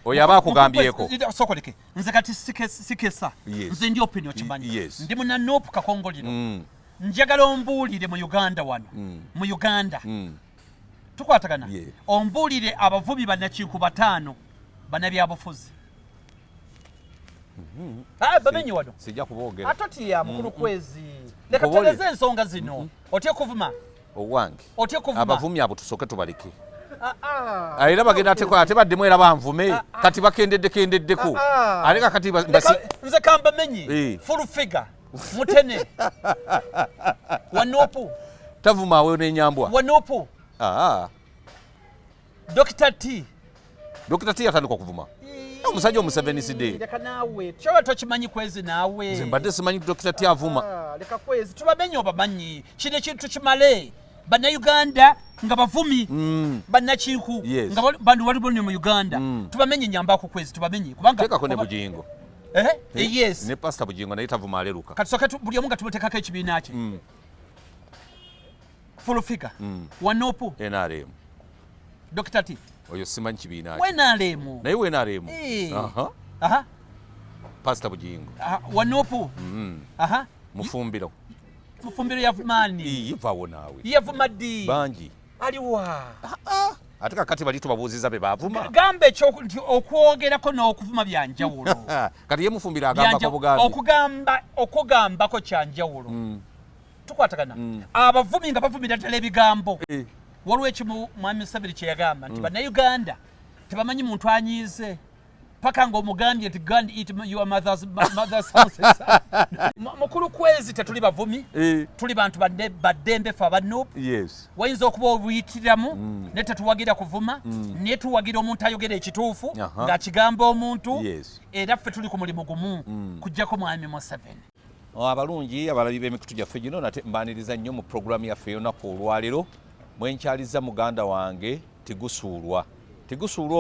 oyaba akugambyeko sokoleke nze kati sikesa nze ndi opinion kimanyi ndi muna nopu kakongoliro njagala ombuulire mu Uganda wano mu Uganda tukwatagana ombuulire abavubi bannakintu 5 bannabyabufuzi bamenyi wano sijja kuboogera atotya mukulu kwezi leka tueleze ensonga zino otye kuvuma owange otye kuvuma abavumi abo tusoke tubaleke era bagenda ate baddemu era banvume kati bakendeddeko aleka kati nze kambamenyi full figure mutene wanopu tavuma awe n'enyambwa wanopu Dr. T atandika okuvuma omusajja omuseveniside leka naawe kyoba tokimanyi kwezi naawe nze mbadde simanyi Dr. T avuma leka kwezi tubamenyi obamanyi kino ekintu kimale bannayuganda nga bavumi bannakinku nga bantu walibo mu Uganda tubamenye nyambako kwezi tubamenye kubanga tekako ne bujingo yes ne pastor bujingo naye tavuma aleruka kati soka buli omu nga tumutekako ekibiina kye full figure wanopu NRM Dr. T oyo simanyi kibiina kye NRM naye NRM pastor bujingo wanopu mufumbiro yavumani yivawo naawe yavumadi bangi aliwa ate kakati bali tubabuuziza be bavuma gambe ekyo okwogerako n'okuvuma byanjawulo kati ye mufumbiro agambako bugambi okugambako kyanjawulo tukwatagana abavumi nga bavumira ddala ebigambo waliwo ekimu mwami Museveni kye yagamba nti bannayuganda tebamanyi muntu anyiize paka ng'omugambye nti gun eat your mother's houses mukulu kwezi tetuli bavumi tuli bantu baddembe fe abanupu wayinza okuba obuyitiramu ne tetuwagira kuvuma naye tuwagira omuntu ayogera ekituufu ng'akigamba omuntu era ffe tuli ku mulimu gumu kujjako mwami Museveni abalungi abalabi b'emikutu gyaffe gino nate mbaaniriza nnyo mu puroguramu yaffe y'olunaku olwaleero mwenkyaliza muganda wange Tegusulwa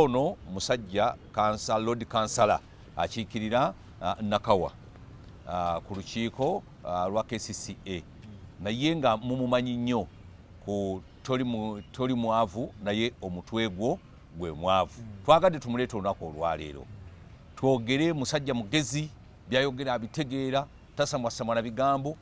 ono musajja Lord Kansala akiikirira Nakawa ku lukiiko lwa KCCA naye nga mumumanyi nnyo ku toli mwavu naye omutwe gwo gwe mwavu twagadde tumuleeta olunaku olwaleero twogere musajja mugezi byayogera abitegeera tasamwasamwa na bigambo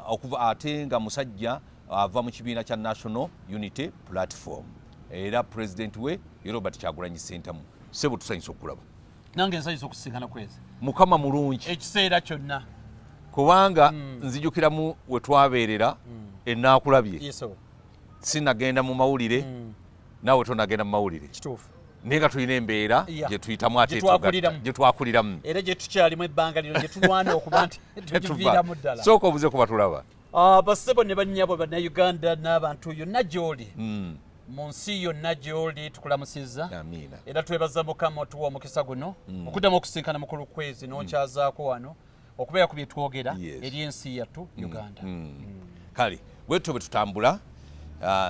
okuva ate nga musajja ava mu kibiina kya National Unity Platform era president we Robert Kyagulanyi Ssentamu sebo tusanyisa okulaba nange nsanyisa okusinkana kwezi mukama mulungi ekiseera kyonna kubanga nzijukiramu we twabeerera enaakulabye sinagenda mu mawulire naawe tonagenda mu mawulire kituufu naye nga tulina embeera gye tuyitamu ate gye twakuliramu era gye tukyalimu ebbanga lino gye tulwana okuba nti tugiviiramu ddala sooka obuze kuba tulaba basebo ne bannyabo bannayuganda n'abantu yonna gy'oli mu nsi yonna gy'oli tukulamusizza era twebaza Mukama otuwa omukisa guno okuddamu okusinkana mukulu kwezi n'okyazaako wano okubeera ku bye twogera eri ensi yattu Uganda kale bwetyo bwe tutambula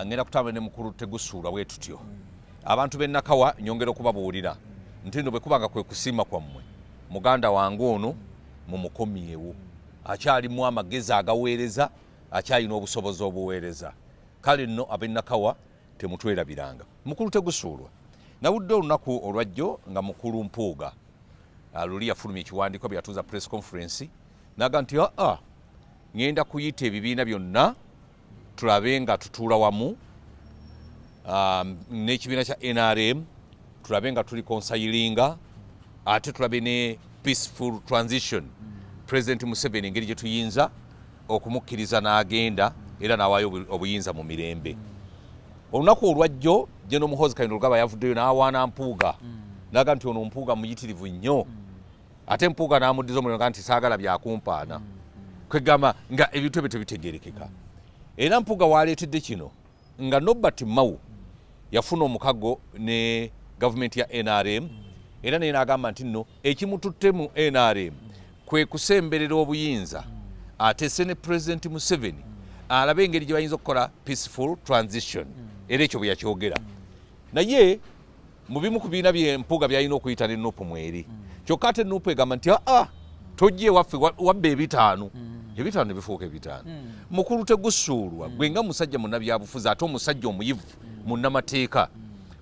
ngenda kutambula ne mukulu Tegusulwa bwe tutyo abantu b'e Nakawa nyongera okubabuulira nti nno bwe kubanga kwe kusiima kwammwe muganda wange ono mumukomyewo akyalimu amagezi agaweereza akyalina obusobozi obuweereza kale nno ab'e Nakawa temutwerabiranga mukulu Tegusulwa nawudde olunaku olwajjo nga mukulu Mpuuga luli yafulumya ekiwandiiko bye yatuuza press conference naga nti ngenda kuyita ebibiina byonna tulabe nga tutuula wamu n'ekibiina kya NRM tulabe nga tuli konsayiringa ate tulabe ne peaceful transition President Museveni engeri gye tuyinza okumukkiriza n'agenda era n'awaayo obuyinza mu mirembe olunaku olwajjo General Muhoozi Kayingo yavuddeyo n'awaana Mpuuga naga nti ono Mpuuga muyitirivu nnyo ate Mpuuga n'amuddiza omuliro nti saagala byakumpaana kwegamba nga ebintu ebyo tebitegeerekeka era Mpuuga waaleetedde kino nga Nobert Mao yafuna omukago ne gavumenti ya NRM era naye n'agamba nti nno ekimututte mu NRM kwe kusemberera obuyinza atese ne President Museveni alabe engeri gye bayinza okukola peaceful transition era ekyo bwe yakyogera naye mu bimu ku biina bye Mpuuga byalina okuyita ne Nuupu mweri kyokka ate Nuupu egamba nti tojje waffe wabba ebitaano ne bifuuka ebitaano mukulu Tegusulwa gwe nga musajja munnabyabufuzi ate omusajja omuyivu munnamateeka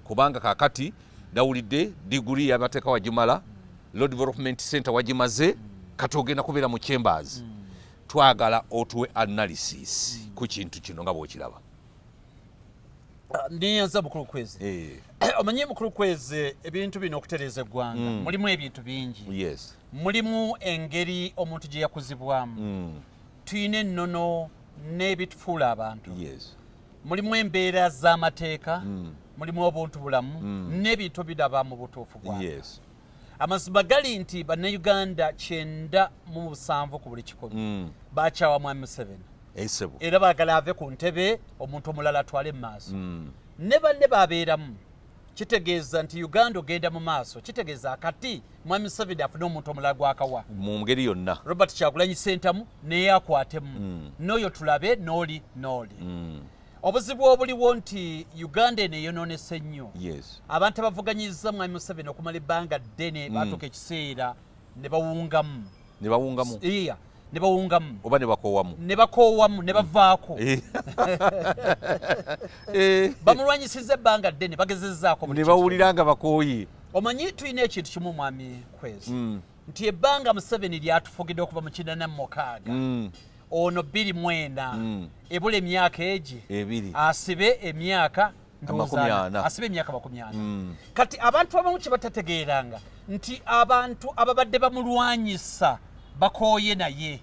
kubanga kakati dawulidde degree yabateeka wagimala Road Development Center wagimaze kati ogenda kubeera mu chambers twagala otuwe analysis ku kintu kino nga bw'okiraba. Niyanza mukulu kwezi omanyi mukulu kwezi ebintu bino okutereeza eggwanga mulimu ebintu bingi. Yes. Mulimu engeri omuntu gye yakuzibwamu tuyina ennono n'ebitufuula abantu. Yes. Mulimu embeera z'amateeka mulimu obuntu bulamu n'ebintu biraba mu butuufu bwabyo. Yes. Amazima gali nti bannayuganda 97 ku buli 100 bakyawa Mwami Museveni. Era baagala ave ku ntebe omuntu omulala atwale mu maaso. Ne banne babeeramu kitegeeza nti Uganda ogenda mu maaso kitegeeza akati Mwami Museveni afune omuntu omulala gwakawa mu ngeri yonna. Robert Kyagulanyi Ssentamu naye akwatemu n'oyo tulabe n'oli. Obuzibu obuliwo nti Uganda eno eyonoonese nnyo. Yes. Abantu abavuganyiza Mwami Museveni okumala ebbanga ddene batuuka ekiseera ne bawungamu. Iya. Ne bawungamu oba ne bakoowamu ne bavaako bamulwanyisiza ebbanga ddene bagezezzaako ne bawulira nga bakooye. Omanyi tulina ekintu kimu Mwami Kwezi nti ebbanga Museveni lyatufugidde okuva mu 86 ono 29 ebula emyaka egi asibe emyaka 40. Kati abantu abamu kye batategeeranga nti abantu ababadde bamulwanyisa bakooye naye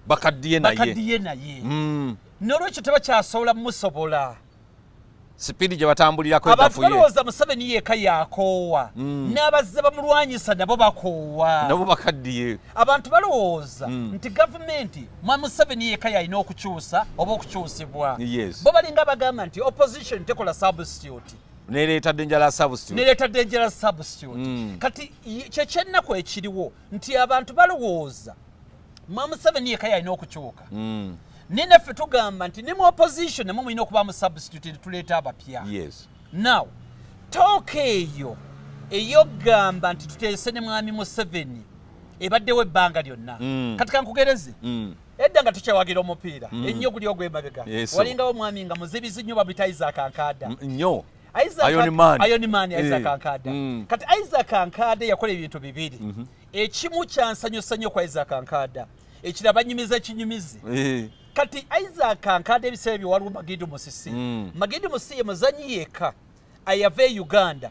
bakaddiye naye n'olwekyo tebakyasobola musobola sipidi gye batambulirako abantu balowooza Museveni yeeka yakoowa n'abazze bamulwanyisa nabo bakoowa nabo bakaddiye. Abantu balowooza nti gavumenti Mwami Museveni yeeka yalina okukyusa oba okukyusibwa. Bo balinga bagamba nti opposition tekola substitute Nereeta dangerous substitute. Kati kyekyennaku ekiriwo nti abantu balowooza Mwami Museveni yeeka yalina okukyuka. Ninaffe tugamba nti ne mu opposition ne mulina okuba mu substitute tuleeta abapya. Now talk eyo eyogamba nti tuteese ne Mwami Museveni ebaddewo ebbanga lyonna. Kati kankugereze edda nga tukyawagira omupiira ennyo guli ogw'emabega walingawo mwami nga muzibizi nnyo babita Isaac Ankada nnyo Iron Man Isaac Ankada. Kati Isaac Ankada yakola ebintu bibiri. Ekimu kyansanyusa nnyo kwa Isaac Ankada ekirala banyumiza ekinyumizi. Kati Isaac Ankada ebiseera bye waliwo Magidu Musisi. Magidu Musisi ye muzanyi yeeka ayave Uganda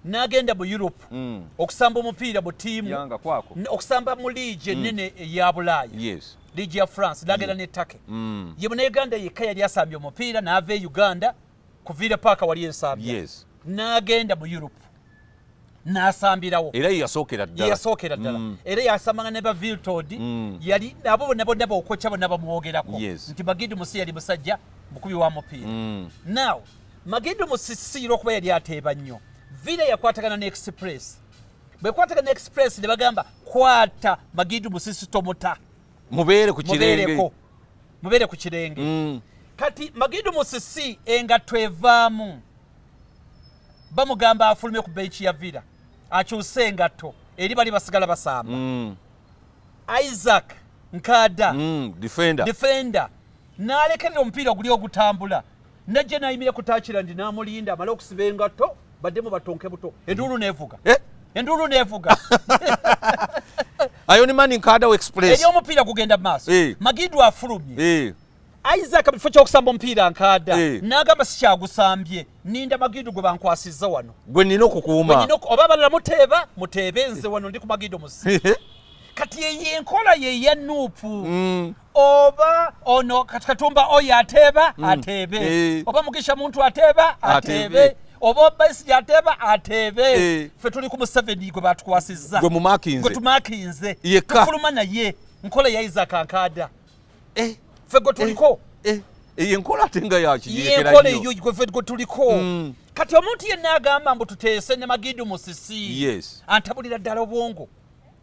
n'agenda mu Europe okusamba omupiira mu ttiimu okusamba mu liigi ennene eya Bulaaya. Liigi ya France n'agenda ne Turkey. Ye Munnayuganda yekka yali asambye omupiira n'ava Uganda kuviira paaka wali ensambya n'agenda mu Europe n'asambirawo. Era yasookera ddala. Era yasambanga ne ba Viltod yali nabo bonna bokokya bonna bamwogerako nti Magidu Musisi yali musajja mukubi wa mupiira. Now Magidu Musisi okuba yali ateeba nnyo vile yakwatagana ne Express. Bwe kwatagana ne Express ne bagamba kwata Magidu Musisi tomuta mubeere ku kirenge. Kati Magidu Musisi engatto evaamu bamugamba afulume ku beechi ya Villa akyuse engatto eri bali basigala basamba. Isaac Nkada defender n'alekerera omupiira guli ogutambula najja nayimira ku Tachirandi n'amulinda amala okusiba engatto baddemu batonke buto enduulu neevuga Iron Man Nkada Express eri omupiira gugenda maaso. Magidu afulumye Isaac bifo ky'okusamba omupiira Nkada n'agamba sikyagusambye ninda Magidu gwe bankwasizza wano gwe nina okukuuma oba abalala muteebe nze wano ndi ku Magidu Musisi. Kati yenkola ye ya nuupu oba ono kati Katumba oyo ateebe oba Mugisha muntu ateebe oba Besigye ateebe ffe tuli ku Museveni gwe batukwasizza gwe tumakinze tufuluma naye nkola ya Isaac Ankada ffe gwe tuliko yenkola ate nga yenkola eyo ffe gwe tuliko. Kati omuntu yenna agamba mbu tuteese ne Magidu Musisi antabulira ddala obwongo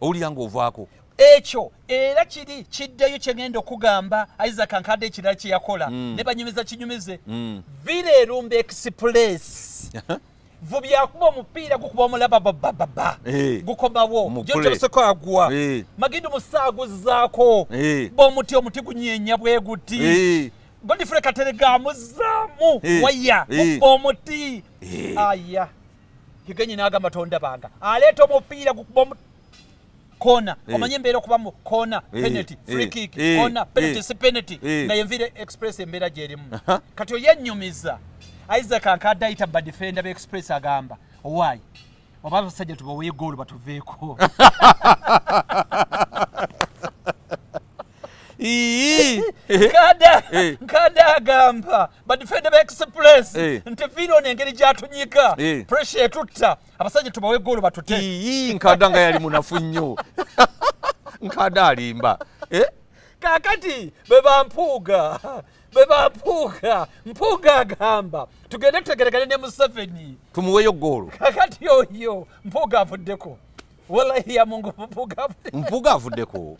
owulira ng'ovaako ekyo era kiddeyo kyengenda okugamba Isaac Ankada ekirala kye yakola ne banyumiza kinyumize Villa Erumba Express vubyakuba omupiira gukuba omulaba bababa gukomawo gyotoloseko agwa Magidu Musisi aguzzaako omuti gunyenya bwe guti Godfrey Katerega amuzaamu waya omuti aya Higenyi n'agamba tondabanga aleeta omupiira gukuba kona omanye embeera okuba mu kona penalty free kick kona penalty si penalty nga yenvire express embeera gyerimu kati oyennyumiza Isaac ankadde ayita ba defender be express agamba owaayi oba abasajja tubaweeye goolo batuveeko nkada agamba badefenda ba express nti vino n'engeri gyatunyika pressure etutta abasajja tubawe goolo batute nkada nga yali munafu nnyo nkada alimba kakati mpuuga agamba tugende tutegeregane ne Museveni tumuweeyo goolo kakati oyo mpuuga avuddeko wallahi ya Mungu mpuuga avuddeko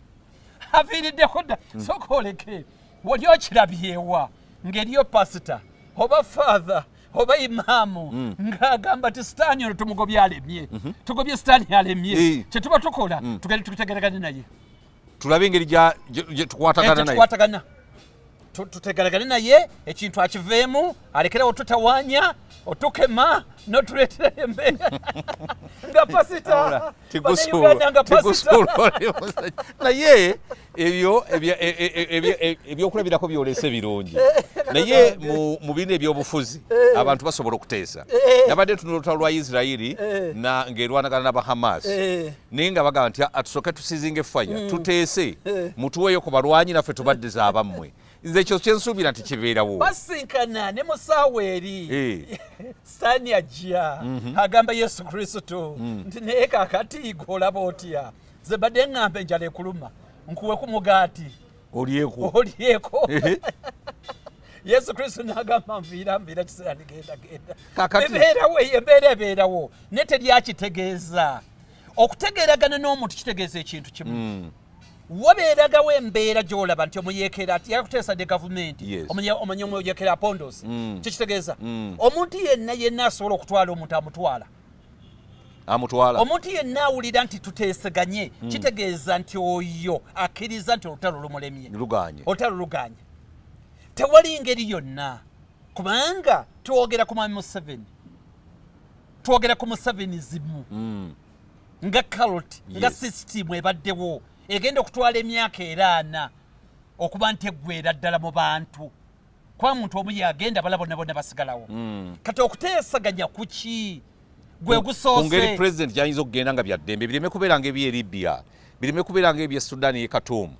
aviiriddeko dda soka oleke wali okirabyewa ng'eriyo pasita oba father oba imaamu ng'agamba ti sitaani ono tumugobye alemye tugobye sitaani alemye kye tuba tukola tugende tutegeragane naye tulabe engeri gye tukwatagana tutegeragane naye ekintu akiveemu alekerewo tutawaanya otukema notuleetera embeera nga pasita Uganda nga pasita naye ebyokulabirako byolese birungi naye mu bino ebyobufuzi abantu basobola okuteesa nabadde tunula olutalo lwa Isirairi ng'erwanagana n'abahamas naye nga bagamba nti atusooke tusizinga effaya tuteese mutuweeyo ku balwanyi naffe tubaddeza abammwe nze ekyo kyensuubira nti kibeerawo basinkana ne musaawa eri sitaani ajja agamba Yesu Kristo nti naye kakati gwe olaba otya ze badde ŋŋamba enjala ekuluma nkuweku mugaati olyeko Yesu Kristo n'agamba nviira kiseera nigenda embeera ebeerawo ne teryakitegeeza okutegeeragana n'omuntu kitegeeza ekintu kimu wabeeragawo embeera gy'olaba nti omuyeekera ati yakuteesa de gavumenti omanye omuyeekera apondosi kikitegeeza omuntu yenna asobola okutwala omuntu amutwala omuntu yenna awulira nti tuteeseganye kitegeeza nti oyo akkiriza nti olutalo lumulemye olutalo luganye tewali ngeri yonna kubanga twogera ku mwami Museveni twogera ku Musevenizimu nga kaloti nga sisitimu ebaddewo egenda okutwala emyaka 40 okuba nti eggweera ddala mu bantu kuba muntu omu yagenda bala bonna basigalawo kati okuteesaganya kuki gwe gusoose ku ngeri president gy'ayinza okugenda nga byaddembe bireme kubeera ng'eby'e Libya bireme kubeera ng'eby'e Sudan y'e Khartoum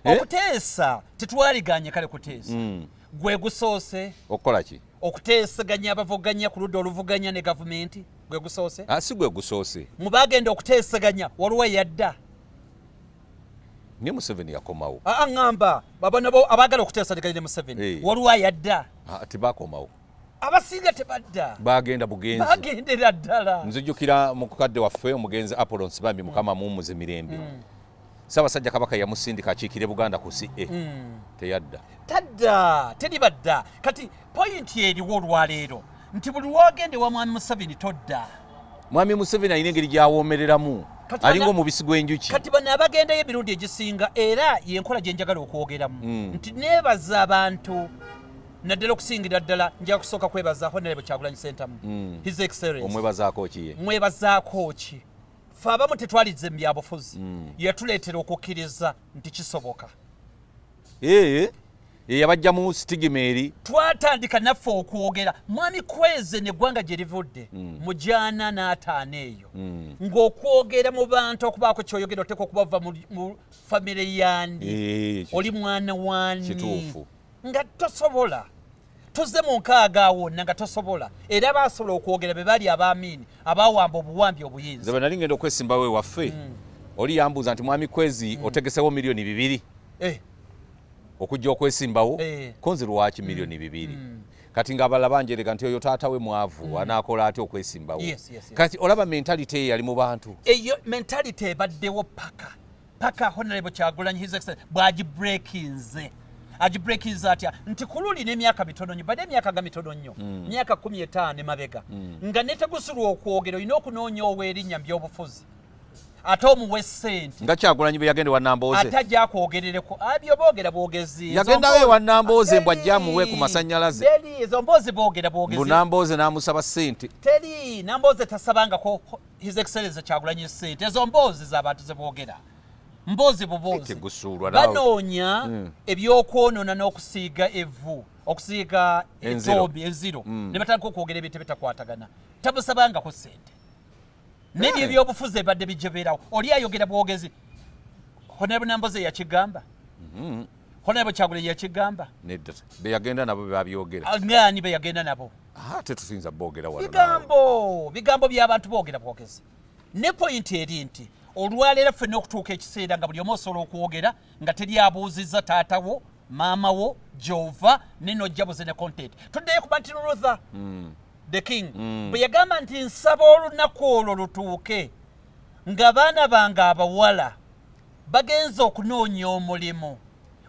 okuteesa tetwaliganye kale kuteesa gwe gusoose okukola ki okuteesaganya abavuganya ku ludda oluvuganya ne gavumenti gwe gusoose si gwe gusoose mu bagenda okuteesaganya waliwo yadda ne Museveni yakomawo ŋŋamba abanabo abaagala okuteesaganya ne Museveni waliwo yadda tebakomawo abasinga tebadda bagenda bugenzi bagendera ddala nzijukira mu kukadde waffe omugenzi Apollo Nsibambi mukama mumuze mirembe Ssaabasajja Kabaka yamusindika akiikire Buganda ku CA teyadda tadda teribadda kati pointi eriwo olwaleero nti buli lwagende wa mwami Museveni todda mwami Museveni alina engeri gy'awoomereramu alinga omubisi gw'enjuki kati bano abagendayo emirundi egisinga era yenkola gye njagala okwogeramu nti neebaza abantu naddala okusingira ddala nja kusooka kwebaza Honorable Kyagulanyi Ssentamu His Excellency omwebazaako ki ye mwebazaako ki fe abamu tetwalize mu byabufuzi yatuleetera okukkiriza nti kisoboka yabajjamu sitigima eri twatandika naffe okwogera mwami Kweze neggwanga gye livudde mujaana n'ataano eyo ng'okwogera mu bantu okubaako kyoyogera oteeka okubava mu famire yandi oli mwana wani kituufu nga tosobola tuzze mu nkaaga awonna nga tosobola era baasobola okwogera be bali abaamiini abaawamba obuwambi obuyinza nze bwe nali ngenda okwesimbawo ewaffe oli yambuuza nti mwami Kwezi otegesewo miliyoni 2 okujja okwesimbawo konzi lwaki miliyoni 2 kati ng'abalala banjerega nti oyo taata we mwavu anaakola ati okwesimbawo kati olaba mentality yali mu bantu eyo mentality ebaddewo paka Honorable Kyagulanyi His Excellency bw'agibreakinze agibreakinze atya nti kululi n'emyaka mitono nnyo badde emyaka nga mitono nnyo myaka 15 emabega nga ne Tegusulwa okwogera olina okunoonya ow'erinnya mu by'obufuzi ate omuwe ssente nga Kyagulanyi bwe yagenda wa Nambooze ate ajja akwogerereko abyo boogera bwogezi yagendayo wa Nambooze mbw ajja amuwe ku masannyalaze teri ezo mboozi boogera bwogezi Nambooze n'amusaba ssente teri Nambooze tasabangako his excellence Kyagulanyi ssente ezo mboozi z'abantu ze boogera mboozi buboozi Tegusulwa banoonya ebyokwonoona n'okusiiga evvu okusiiga etombi enziro ne batandika okwogera ebintu bitakwatagana tamusabangako ssente nebyo ebyobufuzi ebadde bijebeerawo oli ayogera bwogezi Honorable Nambooze yakigamba Honorable Kyagulanyi yakigamba nedda be yagenda nabo babyogera ngani be yagenda nabo ate tusinza boogera wano bigambo by'abantu boogera bwogezi ne point eri nti olwaleero ffenna okutuuka ekiseera nga buli omu osobola okwogera nga teri abuuzizza taatawo maamawo gy'ova nenojjabuze ne content tuddeyo ku Martin Luther the king bwe yagamba nti nsaba olunaku olwo lutuuke ng'abaana bange abawala bagenza okunoonya omulimu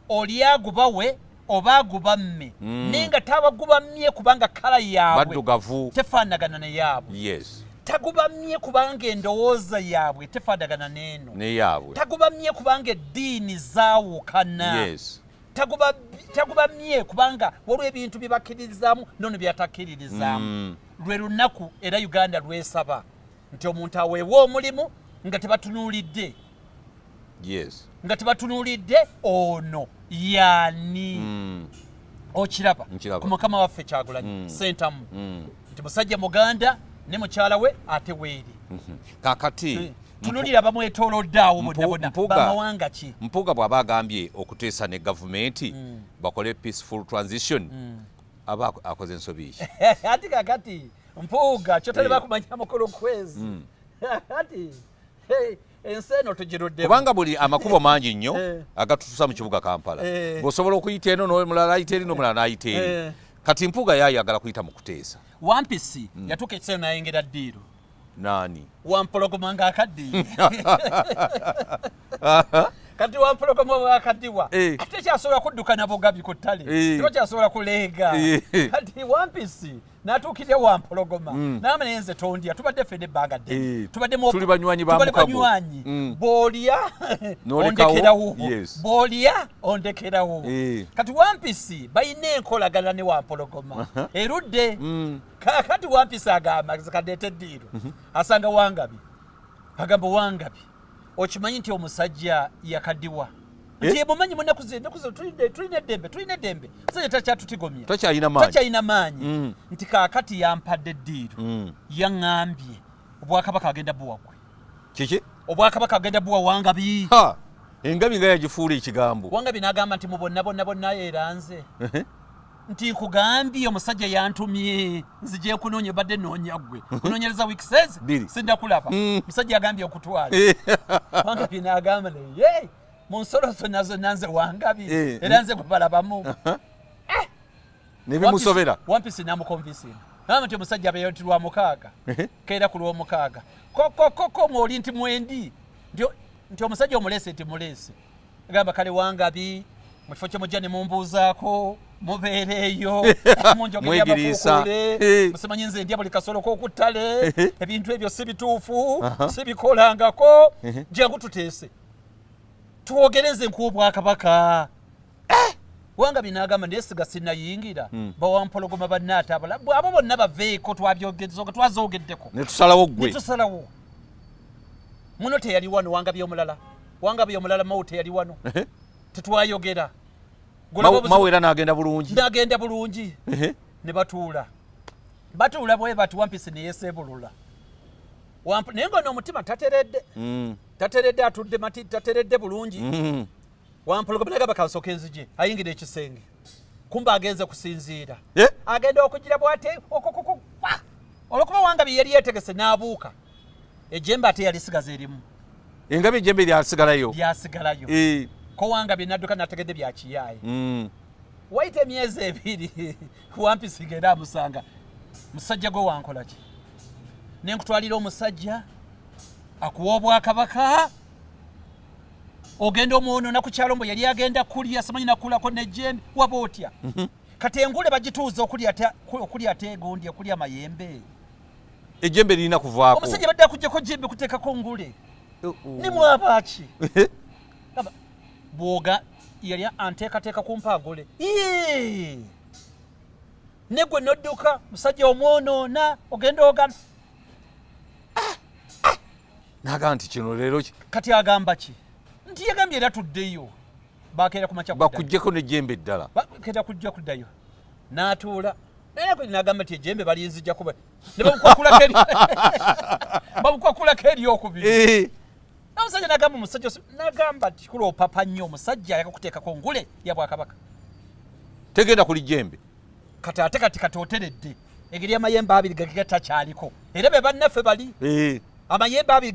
oli agubawe oba agubamme naye nga tabagubamye kubanga kala yaabwe baddugavu tefaanagana ne yaabwe tagubamye kubanga endowooza yaabwe tefaanagana n'eno neyaabwe tagubamye kubanga eddiini zaawukana tagubamye kubanga waliwo ebintu bye bakkiririzaamu nono byatakkiririzaamu lwe lunaku era Uganda lwesaba nti omuntu aweebwa omulimu nga tebatunuulidde nga tebatunuulidde ono yaani okiraba ku mukama waffe Kyagulanyi Ssentamu nti musajja muganda ne mukyala we ate weeri kakati tunulira bamwetoolodde awo bonna bamawanga ki Mpuuga bw'aba agambye okuteesa ne gavumenti bakole peaceful transition aba akoze ensobi ki ati kakati Mpuuga kyotali bakumanya mukolo kwezi ati ensi eno tugirudde kubanga buli amakubo mangi nnyo agatutuusa mu kibuga Kampala bw'osobola okuyita eno n'omulala ayita eri n'omulala n'ayita eri kati Mpuuga yayagala kuyita mu kuteesa Wampisi yatuuka ekiseera n'ayengera ddiiro nani wampologoma ng'akaddiye kati wampologoma bw'akaddiwa ate kyasobola kuddukana bugabi ku ttale tiba kyasobola kuleega kati Wampisi n'atuukirira wampologoma n'ama naye nze tondya tubadde ffenna ebbanga ddene tuli banywanyi ba mukago bw'olya ondekerawo bw'olya ondekerawo kati Wampisi balina enkolagana ne wampologoma erudde kakati Wampisi agamba kadeeta eddiiro asanga Wangabi agamba Wangabi okimanyi nti omusajja yakaddiwa nti mumanyi munaku tulina eddembe musajja takyatutigomya takyalina maanyi nti kaakati yampadde eddiiro yaŋŋambye obwakabaka agenda buwagwe kiki obwakabaka agenda buwa Wangabi engabi nga yagifuula ekigambo Wangabi n'agamba nti mu bonna yeeranze nti nkugambye omusajja yantumye nzije kunoonya badde noonya ggwe kunoonyereza weekses sindakulaba musajja yagambye okutwala Wangabi n'agamba naye mu nsolo zonna nze Wangabi era nze gwe balabamu nebimusobera Wampisi n'amukonvinsinga gamba nti omusajja abeeyo nti lwa mukaaga keera ku lw'omukaaga koko mwoli nti mwendi nti omusajja omuleese nti muleese agamba kale Wangabi mu kifo kye mujja ne mumbuuzaako mubeereeyo mwegiriisa musimanyi nze ndya buli kasolo k'okuttale ebintu ebyo si bituufu sibikolangako jangu tuteese twogereze nk'obwakabaka Wangabi n'agamba ndesiga sinnayingira bawampologoma bannaate abo bonna baveeko twazoogeddeko ne tusalawo ggwe muno teyali wano Wangabi omulala mawu teyali wano tetwayogera mawera n'agenda bulungi ne batuula bwe bati Wampisi ne yeesebulula naye ng'ono omutima tateredde atudde mati tateredde bulungi wampologoma n'agamba kansooka enzije ayingira ekisenge kumba agenze kusinziira agenda okugira bw'ate olwokuba Wangabi yali yeetegese n'abuuka ejjembe ate yalisigaza erimu engabi ejjembe lyasigalayo ko Wangabi n'adduka n'ategedde bya kiyaaye wayita emyezi ebiri Wampisi genda amusanga musajja gwe wankola ki ne nkutwalira omusajja akuwa obwakabaka ogenda omwonoona ku kyalo mbu yali agenda kulya simanyi nakulako n'ejjembe waba otya kati engule bagituuza okulya teegondi okulya mayembe ejjembe lirina kuvaako omusajja badde akuggyako jjembe kuteekako ngule ne mwabaki bwoga yali anteekateeka ku mpagole ne gwe nodduka musajja omwonoona ogenda ogana naga nti kino leero kati agamba ki nti yagambye era tuddeyo bakeera ku makya bakuggyeko n'ejjembe eddala bakeera kujja kuddayo n'atuula nagamba ti ejjembe balinzijja kuba ne bamukwakulako eryokubiri omusajja nagamba omusajja nagamba kikulu opapa nnyo omusajja yakakuteekako ngule ya bwakabaka tegenda kuli jjembe kati ate kati oteredde engeri amayembe abiri gatakyaliko era be bannaffe bali amayembe abiri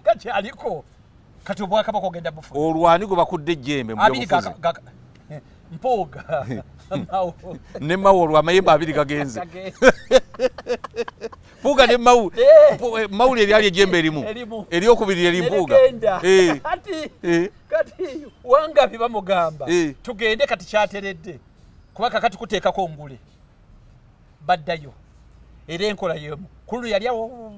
gakyaliko kati obwakabaka ogenda bufu olwani gwe bakudde ejjembe mpooga ne mawu olwo amayembe abiri gagenze mpuuga ne mawuli eryali ejjembe erimu eryokubiri eri mpuuga kati Wangabi bamugamba tugende kati kyateredde kuba kakati kuteekako ngule baddayo era enkola yemu kulu yali awo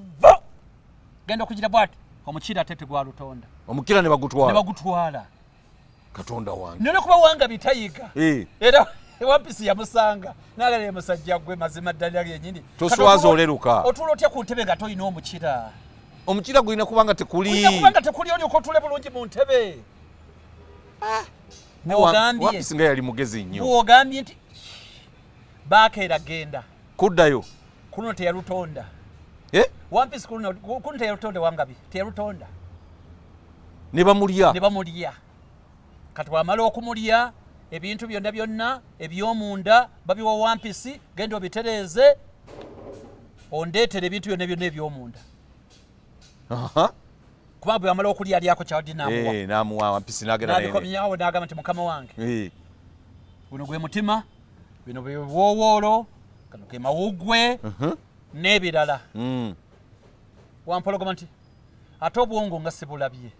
genda okugira bwati omukira tete gwa Lutonda omukira ne bagutwala Katonda wange none kuba Wangabi tayiga era Wampisi yamusanga nagale musajja gwe mazima ddala lyennyini toswaza oleruka otulo otya ku ntebe nga toyina omukira gulina kubanga tekuli oli okotule bulungi mu ntebe Wampisi nga yali mugezi nnyo bwogambye nti bakeera genda kuddayo kuno teyalutonda Wampisi kuno teyalutonda Wangabi teyalutonda ne bamulya kati wamala okumulya ebintu byonna ebyomunda babiwa Wampisi genda obitereeze ondeetere ebintu byonna ebyomunda kuba bwe wamala okulya alyako kyawadi n'amuwa Wampisi nabikomyawo n'agamba nti mukama wange guno gwe mutima bino bwe biwoowoolo kano ge mawuggwe n'ebirala wampologoma nti ate obwongo nga sibulabye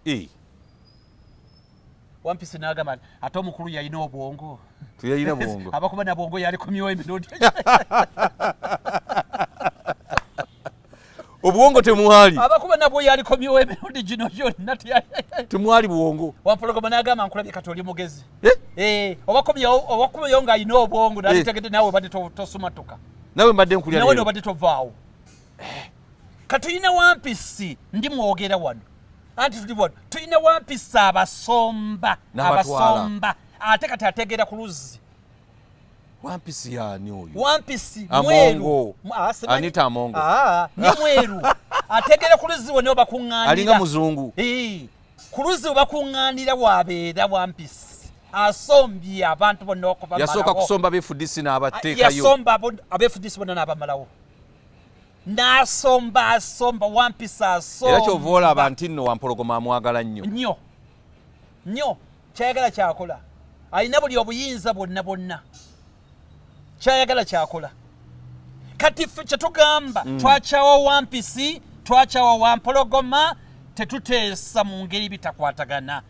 Wampisi n'agamba ate omukulu yalina obwongo tuyalina bwongo abakuba na bwongo yalikomyewo emirundi obwongo temwali abakuba nabwo yalikomyewo emirundi gino gyonna temwali bwongo wampologoma n'agamba nkulabye kati oli mugezi obakomyewo ng'alina obwongo nalitegedde naawe badde tosumatuka nawe mbadde nkulya nawe nobadde tovaawo katuyina Wampisi ndi mwogera wano anti tuli wano tuyina Wampisi abasomba ate kati ategeera ku luzzi Wampisi yani oyo Wampisi mweru Anita Amongo ni mweru ategeera ku luzzi wano bakuŋŋaanira alinga muzungu ku luzzi bakuŋŋaanira wabeera Wampisi asombye abantu bonna okuva yasooka kusomba befudisi n'abateekayo yasomba abefudisi bonna n'abamalawo n'asomba Wampisi asomba era kyova olaba nti nno Wampologoma amwagala nnyo kyayagala kyakola alina buli obuyinza bwonna kyayagala kyakola kati ffe kyetugamba twakyawa Wampisi twakyawa Wampologoma tetuteesa mu ngeri bitakwatagana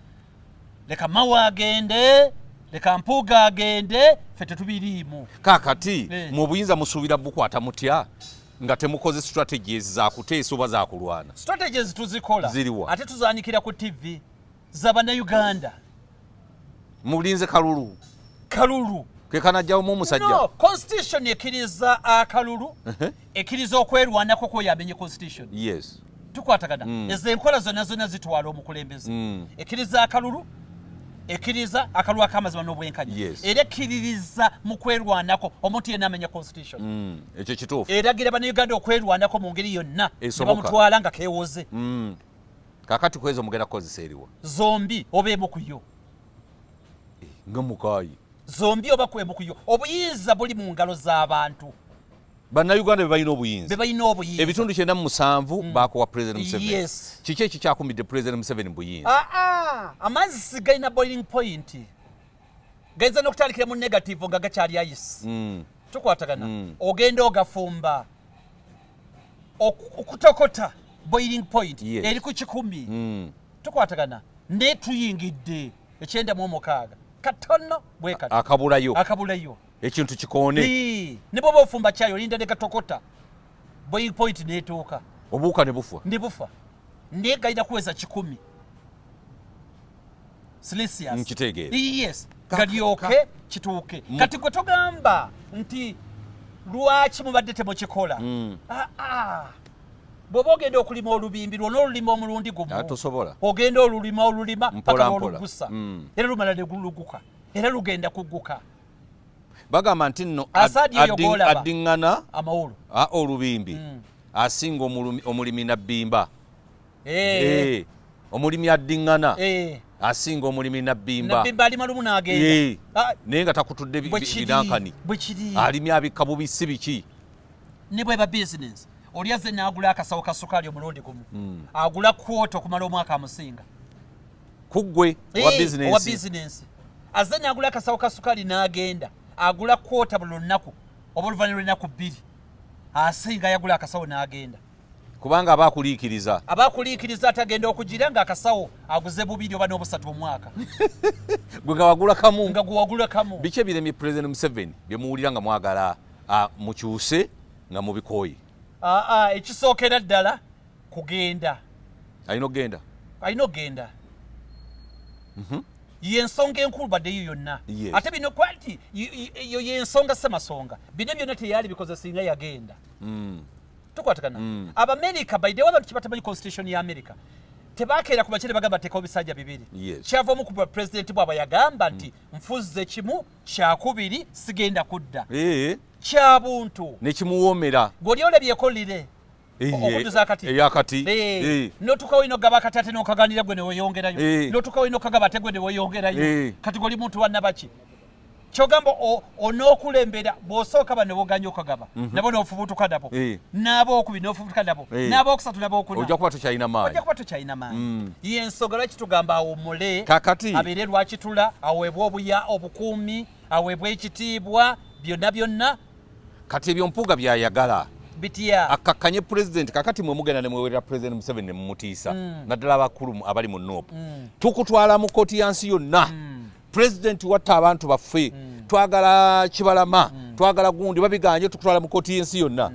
leka mawa agende leka mpuuga agende ffe tetubiriimu kaakati mu buyinza musuubira bukwata mutya nga temukoze strategies za kuteesa oba za kulwana strategies tuzikola ate tuzanyikira ku TV z'Abannayuganda mulinze kalulu ke kanajjawo mu musajja constitution ekkiriza akalulu ekkiriza okwerwanako ko yamenye constitution yes tukwatagana ezo enkola zonna zitwala omukulembeze ekkiriza akalulu ekkiriza akalulu akamazima n'obwenkanya era ekkiririza mu kwerwanako omuntu yenna amenya constitution ekyo kituufu eragira Bannayuganda okwerwanako mu ngeri yonna ne bamutwala nga keewoze kakati kwezo mugenda kukozesa eriwa zombi oba emu ku yo nga mukaayi zombi oba kwemu ku yo obuyinza buli mu ngalo z'abantu Bannayuganda bebalina obuyinza ebitundu 97 bakowa President Museveni kiki ekyo kyakumidde President Museveni buyinza amazzi galina boiling point gayinza n'okutandikira mu negative nga gakyali ayisi tukwatagana ogenda ogafumba okutokota boiling point eri ku 100 tukwatagana ne tuyingidde 96 katono bwe kati akabulayo ekintu kikoone ne bwoba ofumba kyayo linda ne katokota boiling point neetuuka obuuka ne bufa negayina kuweza 10 Silesius nkitegeera yes galyoke kituuke kati gwe togamba nti lwaki mubadde temukikola bw'oba ogenda okulima olubimbi lwona olulima omulundi gumu tosobola ogenda olulima paka olugusa era lumala ne guluguka era lugenda kugguka bagamba nti nno addiŋŋana amawulu olubimbi asinga omulimi nabbimba omulimi addiŋŋana asinga omulimi nabbimba alima lumu n'agenda naye nga takutudde binankani alimya abikka bubisi biki ne bweba bizinesi oli azze n'agula akasawo ka sukaali omulundi gumu agula kwota okumala omwaka amusinga kuggwe owa bizinesi azze n'agula akasawo ka sukaali n'agenda agula kwota buli lunaku oba oluvannyuma lw'ennaku 2 asinga yagula akasawo n'agenda kubanga abakuliikiriza atagenda okugira ng'akasawo aguze 2 oba n'obusatu omwaka gwe nga wagula kamu nga gwe wagula kamu biki ebiremye President Museveni bye muwulira nga mwagala mukyuse nga mubikooye ekisookera ddala kugenda alina okgenda yensonga enkulu badde yo yonna ate bino kwati yo yensonga semasonga bino byonna teyali bikoze singa yagenda tukwatagana Abamerika by the way kibatamanyi constitution ya America tebakeera ku bakire bagamba tekawo bisajja 2 kyavamu ku president bwaba yagamba nti nfuzze kimu kyakubiri sigenda kudda kyabuntu nekimuwoomera goli olabyeko lire okujuza akati notukawo ino gaba akati ate nokaganira gwe neweyongerayo notukawo ino kagaba ate gwe neweyongerayo kati goli muntu wannabaki kyogamba onookulembera bw'osooka bano boganya okagaba nabo noofubutuka nabo n'abookubiri noofubutuka nabo n'abookusatu n'abookuna ojja kuba tokyalina maanyi y'ensonga lwaki tugamba awummule kakati abeere lwakitula aweebwe obuya obukuumi aweebwe ekitiibwa byonna kati ebyo mpuuga byayagala bitya akakkanye president kakati mwe mugenda ne mwewerera President Museveni ne mumutiisa naddala abakulu abali mu Nopu tukutwala mu kooti yansi yonna President watta abantu baffe twagala Kibalama twagala gundi babiganye tukutwala mu kooti y'ensi yonna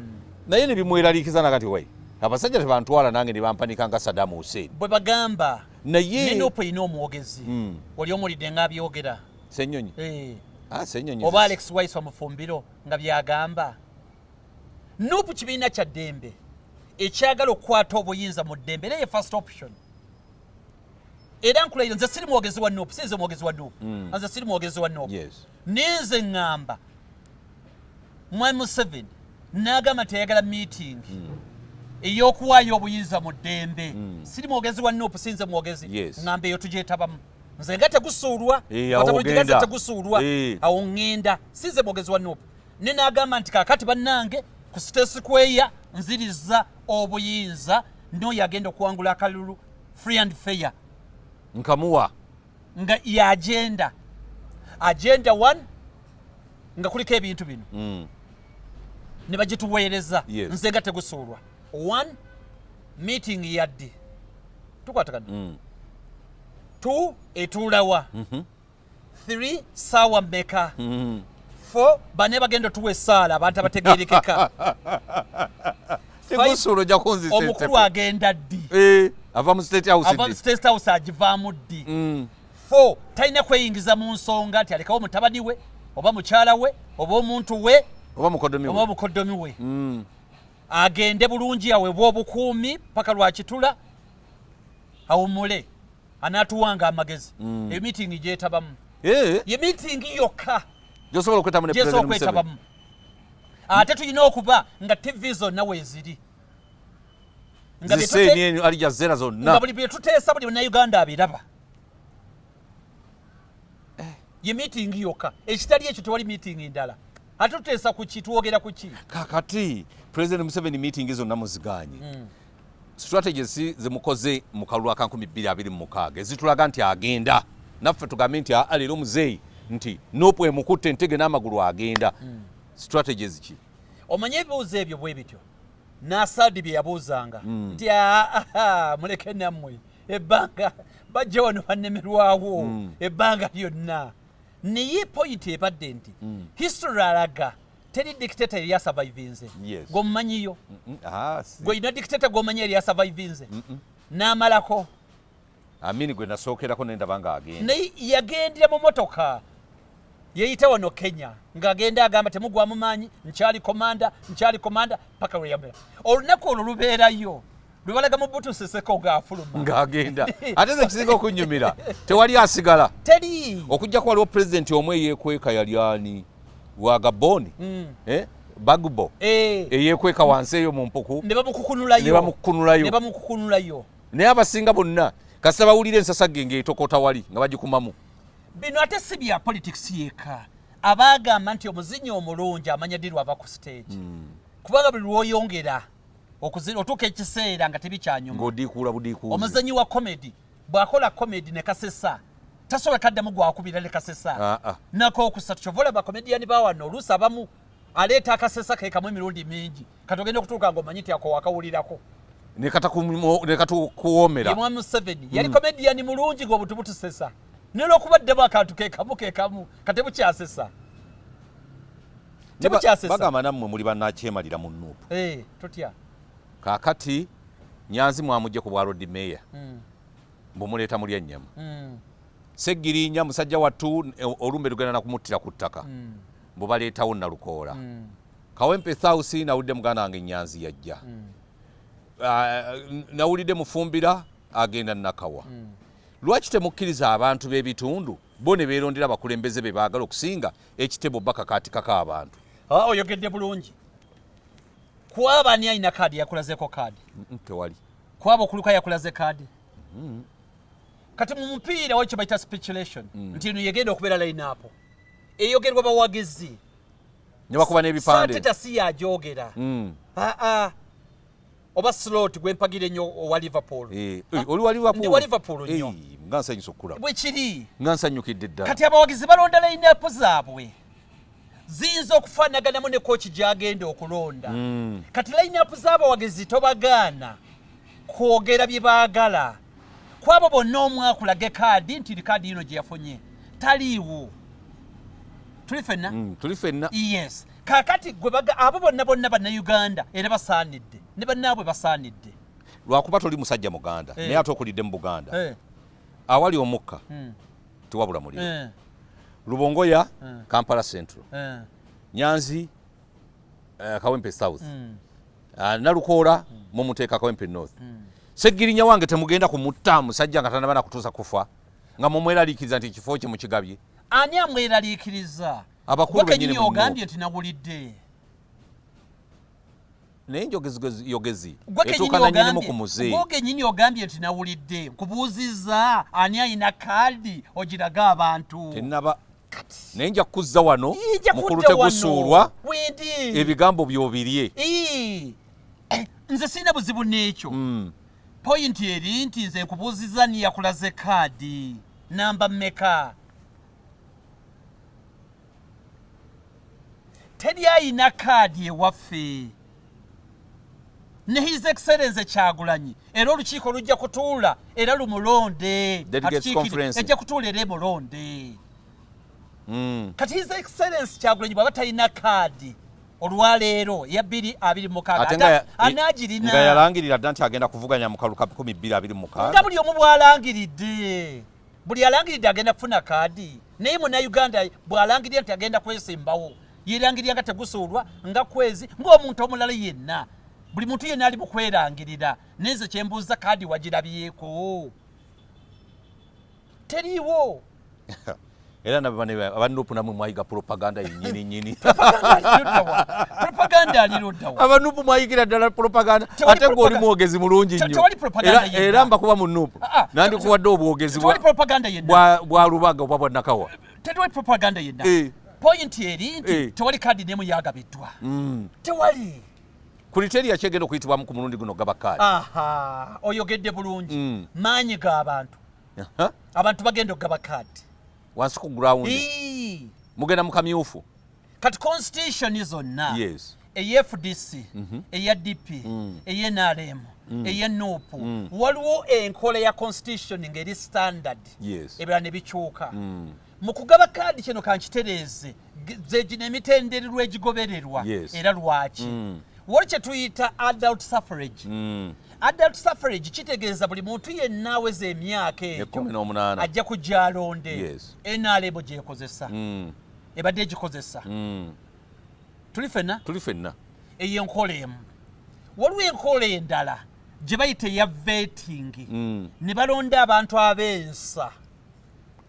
naye ne bimweraliikiza nakati we abasajja tebantwala nange ne bampanika nga Saddam Hussein bwe bagamba naye Nopu erina omwogezi oli omulidde nga byogera Ssenyonyi Ssenyonyi oba Alex Wise Mufumbiro nga byagamba Nopu kibiina kya ddembe ekyagala okukwata obuyinza mu ddembe era ye first option era nkulayira nze siri mwogezi wa Nopu sinze mwogezi wa Nopu nze siri mwogezi wa Nopu ninze ŋŋamba Mwami Museveni n'agamba teyagala meeting ey'okuwaayo obuyinza mu ddembe siri mwogezi wa Nopu sinze mwogezi ŋŋamba eyo tugyetabamu nze nga tegusuulwa otabuligigaza tegusuulwa awo ŋŋenda sinze mwogezi wa Nopu ne n'agamba nti kaakati bannange ku State Square nziriza obuyinza n'oyo agenda okuwangula akalulu free and fair nkamuwa nga ya agenda 1 nga kuliko ebintu bino ne bagituweereza nze nga tegusuulwa 1 meeting yaddi tukwatagana 2 etuulawa 3 saawa mmeka 4 bane bagenda tuwa essaala abantu abategeerekeka tegusuulo ojja kunzisa omukulu agenda ddi ava mu State House agivaamu ddi 4 talina kweyingiza mu nsonga nti alekawo mutabani we oba mukyala we oba omuntu we oba mukoddomi we agende bulungi aweebwe obukuumi paka lwakitula awummule anaatuwanga amagezi emitingi gyetabamu ye mitingi yokka gyosobola okwetamu ne President Museveni ate tulina okuba nga TV zonna weeziri ziseni ali jazeera zonna nga buli bye tuteesa buli Bannayuganda abiraba ye mitingi yokka ekitali ekyo tewali mitingi ndala ate tuteesa ku ki tuwogera ku ki kakati President Museveni mitingi zonna muziganye strategies zemukoze mu kalulu aka 2026 ezitulaga nti agenda naffe tugambe nti leero muzeeyi nti Nopu emukutte entege n'amagulu agenda strategies ki omanye ebibuuzo ebyo bwe bityo n'asaadi bye yabuuzanga nti muleke nammwe ebbanga bajja wano bannemerwawo ebbanga lyonna naye pointi ebadde nti history alaga teri dictator eri asurvivinze gwomumanyiyo gwe ina dictator gwomanyi eri asurvivinze n'amalako Amini gwe nasookerako nendaba ng'agenda. naye yagendera mu motoka yeyita wano Kenya ng'agenda agamba temugwamu maanyi nkyali komanda paka lwe yamera olunaku olwo lubeerayo lwebalaga mu butu seseko ng'afuluma ng'agenda ate ze kisinga okunyumira tewali asigala teri okujjako waliwo pulezidenti omu eyeekweka yali ani wa Gaboni Bagbo eyeekweka wansi eyo mu mpuku ne bamukukunulayo naye abasinga bonna kasita bawulira ensasagge ng'etokota wali nga bagikumamu. Bino ate si bya politics yeka abagamba nti omuzinyi omulungi amanya ddi lwava ku stage kubanga buli lwoyongera otuuka ekiseera nga tebikyanyuma ng'odiikuula budiikuuzi. Omuzanyi wa comedy bw'akola comedy ne kasesa tasobola kaddamu gwakubira ne kasesa nakookusatu kyova olaba comedian bawano oluusi abamu aleeta akasesa ke kamu emirundi mingi kati ogenda okutuuka ng'omanyi nti ako wakawulirako ne katakuwoomera. Mwami Museveni yali comedian mulungi ng'obutubutusesa nelwokubaddemu akantu kekamu kate bukyasesa tebukyasesa bagamba nammwe muli bannakyemalira mu Nuupu. Tutya kaakati Nyanzi mwamugje ku bwa Road Mayor mbumuleeta mulya ennyama Seggirinya musajja wattu olumbe lugenda na kumuttira ku ttaka mbubaleetawo Nalukoola Kawempe South nawulidde muganda wange Nyanzi yajja nawulidde Mufumbira agenda Nakawa lwaki temukkiriza abantu b'ebitundu bo ne beerondera abakulembeze be baagala okusinga ekitebo bakakaatikako abantu. Oyogedde bulungi kwaba ani alina kaadi yakulazeeko kaadi tewali kwaba okuluka yakulaze kaadi kati mu mupiira wakyo bayita speculation nti eno yegenda okubeera line-up eyogerwa bawagizi ne bakuba n'ebipande Saateta si yagyogera oba slot gwempagira ennyo owa Liverpool oli wa Liverpool ndi wa Liverpool nnyo nga nsanyusa okkulaba bwe kiri nga nsanyukidde ddala kati abawagizi balonda line-up zaabwe ziyinza okufaanaganamu ne kooki gy'agenda okulonda kati line-up z'abawagizi tobagaana kwogera bye baagala kwabo bonna omu akulage kaadi nti kaadi yino gye yafunye taliiwo tuli ffenna yes kakati abo bonna bannayuganda era basaanidde ne bannaabwe basaanidde lwakuba toli musajja muganda naye ate okulidde mu Buganda awali omukka tewabula muliro Lubongoya Kampala Central Nyanzi Kawempe South Nalukoola mumuteeka Kawempe North Seggirinya wange temugenda kumutta musajja nga tanaba nakutuusa kufa nga mumweraliikiriza nti ekifo kye mukigabye. Ani amweraliikiriza? Abakulu bennyini ogambye nti nawulidde naye njogezi etuukana nnyinimu ku muze gwoge nnyini ogambye nti nawulidde nkubuuzizza ani alina kaadi ogiraga abantu tenaba naye nja kukuzza wano mukulu Tegusulwa ebigambo byobirye nze sirina buzibu n'ekyo pointi eri nti nze nkubuuzizza ni yakulaze kaadi namba mmeka teri ayina kaadi ewaffe ne His Excellency Kyagulanyi era olukiiko lujja kutuula era lumulonde ejja kutuula era emulonde kati His Excellency Kyagulanyi bw'aba talina kaadi olwaleero ya 226 anaagirina nga yalangirira dda nti agenda kuvuganya mu kalulu ka 226 nga buli omu bw'alangiridde buli alangiridde agenda kufuna kaadi naye munnayuganda bw'alangirira nti agenda kwesimbawo yerangirira nga Tegusulwa nga Kwezi ng'omuntu omulala yenna buli muntu yenna ali mu kwerangirira neze kyembuuza kaadi wagirabyeko teriiwo era abanupu namwe mwayiga propaganda yennyini propaganda aliroddawa abanupu mwayigira ddala propaganda ate ng'oli mwogezi mulungi nnyo era mbakuba mu nupu nandikuwadde obwogezi bwa Lubaga oba bwa Nakawa tewali propaganda yenna pointi eri nti tewali kaadi n'emu yagabiddwa tewali kriteria kyegenda okuyitibwamu ku mulundi guno gaba kaadi oyogedde bulungi maanyi g'abantu abantu bagenda okugaba kaadi wansi ku ground mugenda mu kamyufu kati constitution zonna eFDC eya DP eya NRM eya NUP waliwo enkola ya constitution ngeri standard ebira ne bikyuka mu kugaba kaadi kino kankitereeze zegina emitendererwa egigobererwa era lwaki waliwo kye tuyita adult suffrage. Adult suffrage kitegeeza buli muntu yenna aweza emyaka egyo ajja kujja alonde. NRM gyekozesa ebadde egikozesa. Tuli ffenna eyo enkola emu. Waliwo enkola endala gye bayita eya vetting ne balonda abantu ab'ensa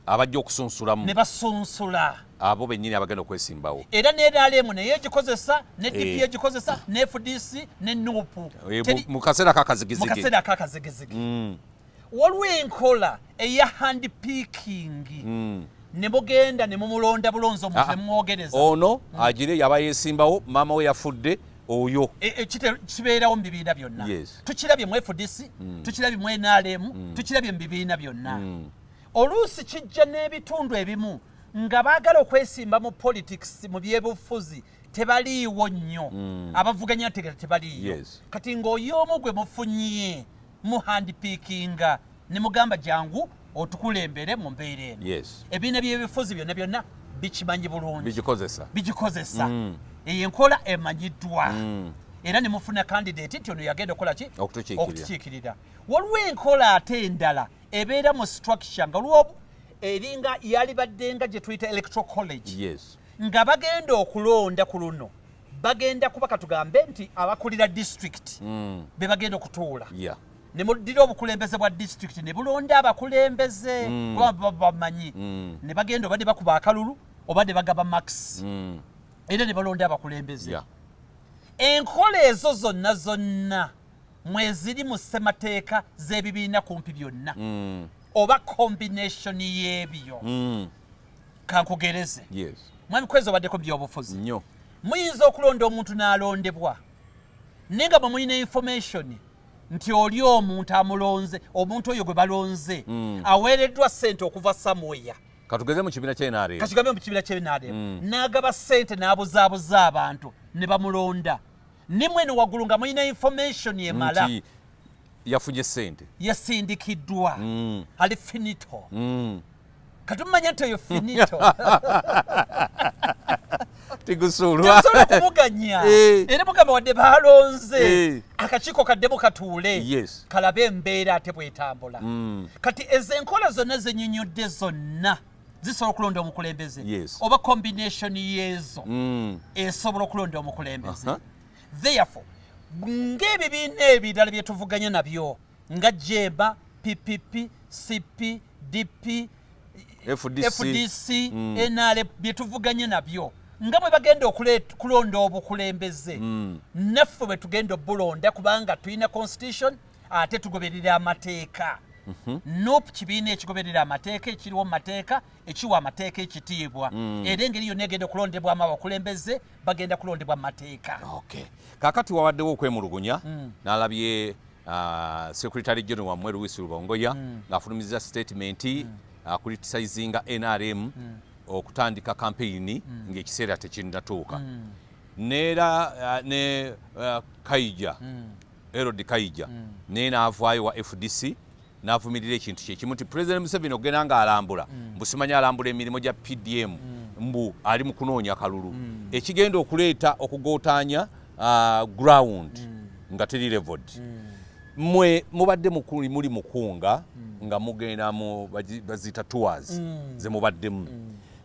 abajja okusunsulamu ne basunsula abo bennyini abagenda okwesimbawo. Era n'NRM naye egikozesa, ne DP egikozesa, ne FDC ne NUP mu kaseera akakazigizigi. Waliwo enkola eya hand picking ne mugenda ne mumulonda bulonzi omuntu ne mumwogereza. Ono agire yaba yesimbawo maama we yafudde oyo. Kibeerawo mu bibiina byonna. Tukirabye mu FDC, tukirabye mu NRM, tukirabye mu bibiina byonna. Oluusi kijja n'ebitundu ebimu nga baagala okwesimba mu politics mu byebufuzi tebaliiwo nnyo. Abavuganya tegera tebaliiyo. Kati ng'oy'omu gwe mufunye mu handpickinga ne mugamba jangu otukulembere mu mbeera eno. Ebibiina by'ebifuzi byonna bikimanyi bulungi. Bigikozesa. Eyo enkola emanyiddwa. Era ne mufuna candidate nti ono yagenda okukola ki? Okutukiikirira. Waliwo enkola ate endala ebeera mu structure nga lwobu eringa yalibadde nga gye tuyita electoral college. Nga bagenda okulonda ku luno bagenda kuba katugambe nti abakulira district be bagenda okutuula. Ne muddira obukulembeze bwa district ne bulonda abakulembeze bamanyi ne bagenda obadde bakuba akalulu obadde bagaba max era ne balonda abakulembeze. Enkola ezo zonna mweziri mu ssemateeka z'ebibiina kumpi byonna oba combination y'ebyo. Kankugereze. Mwami Kwezi obaddeko mu byobufuzi. Muyinza okulonda omuntu n'alondebwa naye nga bwe mulina information nti oli omuntu amulonze, omuntu oyo gwe balonze aweereddwa ssente okuva somewhere. Katugeze mu kibiina ky'NRM. Katugambe mu kibiina ky'NRM. N'agaba ssente n'abuzaabuza abantu ne bamulonda. Nimwe ne waggulu nga mulina information emala. Yafunye ssente. Yasindikiddwa. Ali finito. Katumanya nti oyo finito. Tegusulwa. Tegusulwa kumuganya. Era mugamba wadde balonze. Akakiiko kaddemu katuule. Kalabe embeera ate bw'etambula. Kati ezo enkola zonna zennyonnyodde zonna zisobola okulonda omukulembeze. Oba combination y'ezo esobola okulonda omukulembeze. Therefore, ng'ebibiina ebirala bye tuvuganya nabyo nga Jeba, PPP, CP, DP, FDC, NRM bye tuvuganya nabyo nga bwe bagenda okulonda obukulembeze naffe bwe tugenda obulonda kubanga tulina constitution ate tugoberera amateeka. NUP kibiina ekigoberera amateeka ekiriwo mu mateeka ekiwa amateeka ekitiibwa era engeri yonna egenda okulondebwamu abakulembeze bagenda kulondebwa mu mateeka. Kaakati wawaddewo okwemulugunya n'alabye Secretary General wammwe Louis Rubongoya ng'afulumiza statement akulitisayizinga NRM okutandika campaign ng'ekiseera tekinnatuuka. Neera ne Kaija Herod Kaija naye n'avaayo wa FDC n'avumirira ekintu kyekimu nti President Museveni okugenda ng'alambula mbu simanyi alambula emirimu gya PDM mbu ali mu kunoonya kalulu ekigenda okuleeta okugootaanya ground nga teri leveled. Mwe mubadde muli mukunga nga mugenda mu bazita tours ze mubaddemu.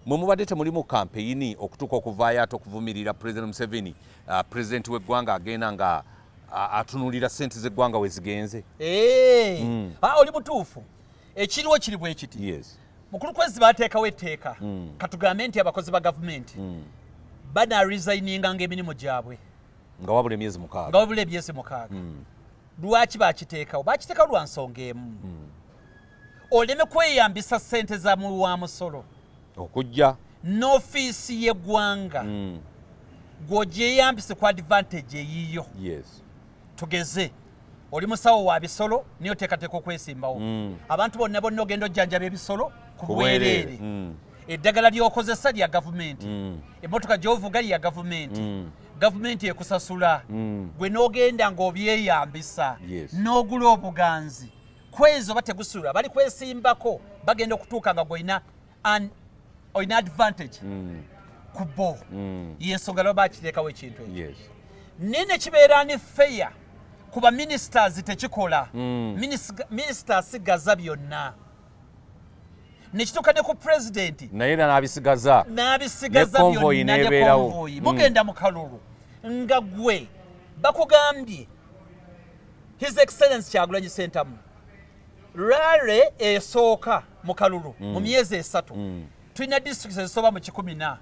Mwe mubadde temuli mu campaign okutuuka okuvaayo ate okuvumirira President Museveni president w'eggwanga agenda nga atunulira ssente z'eggwanga we zigenze. Oli mutuufu. Ekiriwo kiri bwe kiti. Mukulu Kwezi baateekawo etteeka katugambe nti abakozi ba gavumenti bana resigninga ng'emirimu gyabwe nga wabula emyezi 6. Lwaki baakiteekawo? Baakiteekawo lwa nsonga emu. Oleme kweyambisa ssente za wa musolo okujja n'ofiisi y'eggwanga gw'ogyeyambise ku advantage eyiyo. Tugeze oli musawo wa bisolo niyo oteekateeka okwesimbawo. Abantu bonna ogenda ojjanjaba ebisolo ku bwereere. Eddagala ly'okozesa lya gavumenti. Emmotoka gy'ovuga lya gavumenti. Gavumenti ekusasula. Gwe n'ogenda ng'obyeyambisa n'ogula obuganzi. Kwezi oba Tegusulwa bali kwesimbako bagenda okutuuka nga gw'olina advantage ku bo. Y'ensonga lwe baakiteekawo ekintu ekyo. nene kibeera ni fair kuba ministers tekikola ministers gaza byonna nekituuka ne ku president naye n'abisigaza byonna ne konvoyi mugenda mu kalulu nga gwe bakugambye His Excellency Kyagulanyi Ssentamu rale esooka mu kalulu mu myezi 3 tulina districts ezisoba mu 14